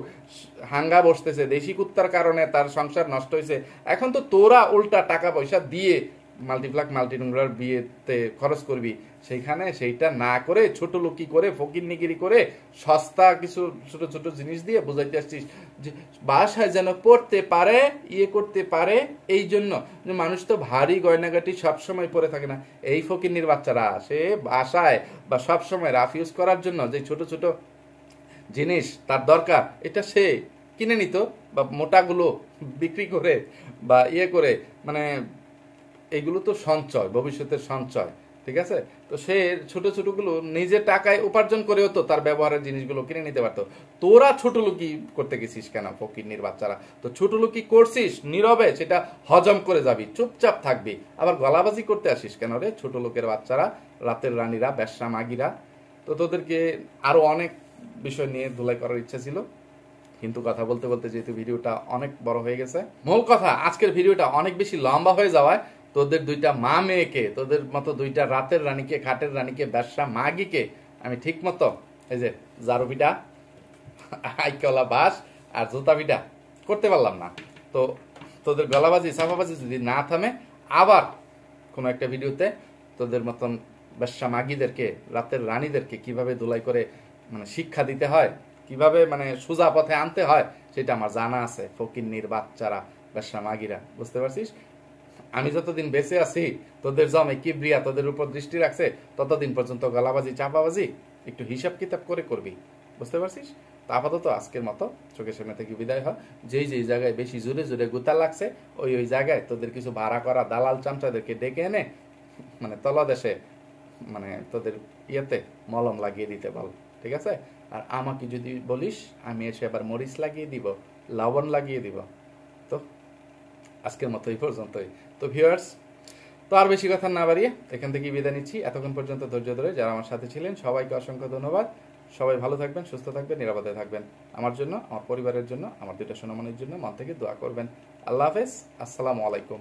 হাঙ্গা বসতেছে, দেশি কুত্তার কারণে তার সংসার নষ্ট হয়েছে, এখন তো তোরা উল্টা টাকা পয়সা দিয়ে মাল্টিফ্লাক মাল্টি নোংরার বিয়েতে খরচ করবি, সেইখানে সেইটা না করে ছোট লোকি করে ফকিরনিগিরি করে সস্তা কিছু ছোট ছোট জিনিস দিয়ে বুঝাইতে আসছিস যে বাসায় যেন পড়তে পারে, ইয়ে করতে পারে, এই জন্য যে মানুষ তো ভারী গয়নাগাটি সবসময় পরে থাকে না। এই ফকিরনির বাচ্চারা সে বাসায় বা সবসময় রাফ ইউজ করার জন্য যে ছোট ছোট জিনিস তার দরকার, এটা সে কিনে নিত বা মোটাগুলো বিক্রি করে বা ইয়ে করে, মানে এইগুলো তো সঞ্চয়, ভবিষ্যতের সঞ্চয়, ঠিক আছে? তো সে ছোট ছোটগুলো নিজের টাকায় উপার্জন করেও তো তার ব্যবহারের জিনিসগুলো কিনে নিতে পারতো। তোরা ছোট লুকি করতে গেছিস কেন ফকিরনির বাচ্চারা? তো ছোট লুকি করছিস নীরবে, সেটা হজম করে যাবি, চুপচাপ থাকবি, আবার গলাবাজি করতে আসিস কেন রে ছোট লোকের বাচ্চারা, রাতের রানীরা, ব্যবসা মাগিরা? তো তোদেরকে আরো অনেক বিষয় নিয়ে ধুলাই করার ইচ্ছা ছিল, কিন্তু কথা বলতে বলতে যেহেতু ভিডিওটা অনেক বড় হয়ে গেছে, মূল কথা আজকের ভিডিওটা অনেক বেশি লম্বা হয়ে যাওয়ায় তোদের দুইটা মা মেয়েকে, তোদের মতো দুইটা রাতের রানীকে, খাটের রানীকে, ব্যবসা মাগিকে আমি ঠিক মতো এই যে জারু পিঠা, আইকলা বাস আর জুতা পিঠা করতে পারলাম না। তো তোদের গলাবাজি চাপাবাজি যদি না থামে, আবার কোনো একটা ভিডিওতে তোদের মতন ব্যবসা মাগিদেরকে, রাতের রানীদেরকে কিভাবে ধুলাই করে মানে শিক্ষা দিতে হয়, কিভাবে মানে সোজা পথে আনতে হয়, সেটা আমার জানা আছে। ফকিরনির বাচ্চারা, ব্যবসা মাগিরা, বুঝতে পারছিস? আমি যতদিন বেঁচে আছি, তোদের জমে কিবরিয়া তোদের উপর দৃষ্টি রাখছে, ততদিন পর্যন্ত গলাবাজি চাপাবাজি একটু হিসাব কিতাব করে করবি, বুঝতে পারছিস? তো আপাতত আজকের মতো চোখের সামনে থেকে বিদায় হয়। যেই যেই জায়গায় বেশি জোরে জোরে গুতা লাগছে, ওই জায়গায় তোদের কিছু ভাড়া করা দালাল চামচাদেরকে ডেকে এনে মানে তলদেশে মানে তোদের ইয়েতে মলম লাগিয়ে দিতে বল, ঠিক আছে? আর আমাকে যদি বলিস আমি এসে আবার মরিচ লাগিয়ে দিব, লবণ লাগিয়ে দিব। তো আজকের মতো এই পর্যন্তই। তো ভিউয়ার্স, তো আর বেশি কথা না বাড়িয়ে এখান থেকে বিদায় নিচ্ছি। এতক্ষণ পর্যন্ত ধৈর্য ধরে যারা আমার সাথে ছিলেন সবাইকে অসংখ্য ধন্যবাদ। সবাই ভালো থাকবেন, সুস্থ থাকবেন, নিরাপদে থাকবেন। আমার জন্য, আমার পরিবারের জন্য, আমার দুটো সোনামণির জন্য মন থেকে দোয়া করবেন। আল্লাহ হাফেজ, আসসালামু আলাইকুম।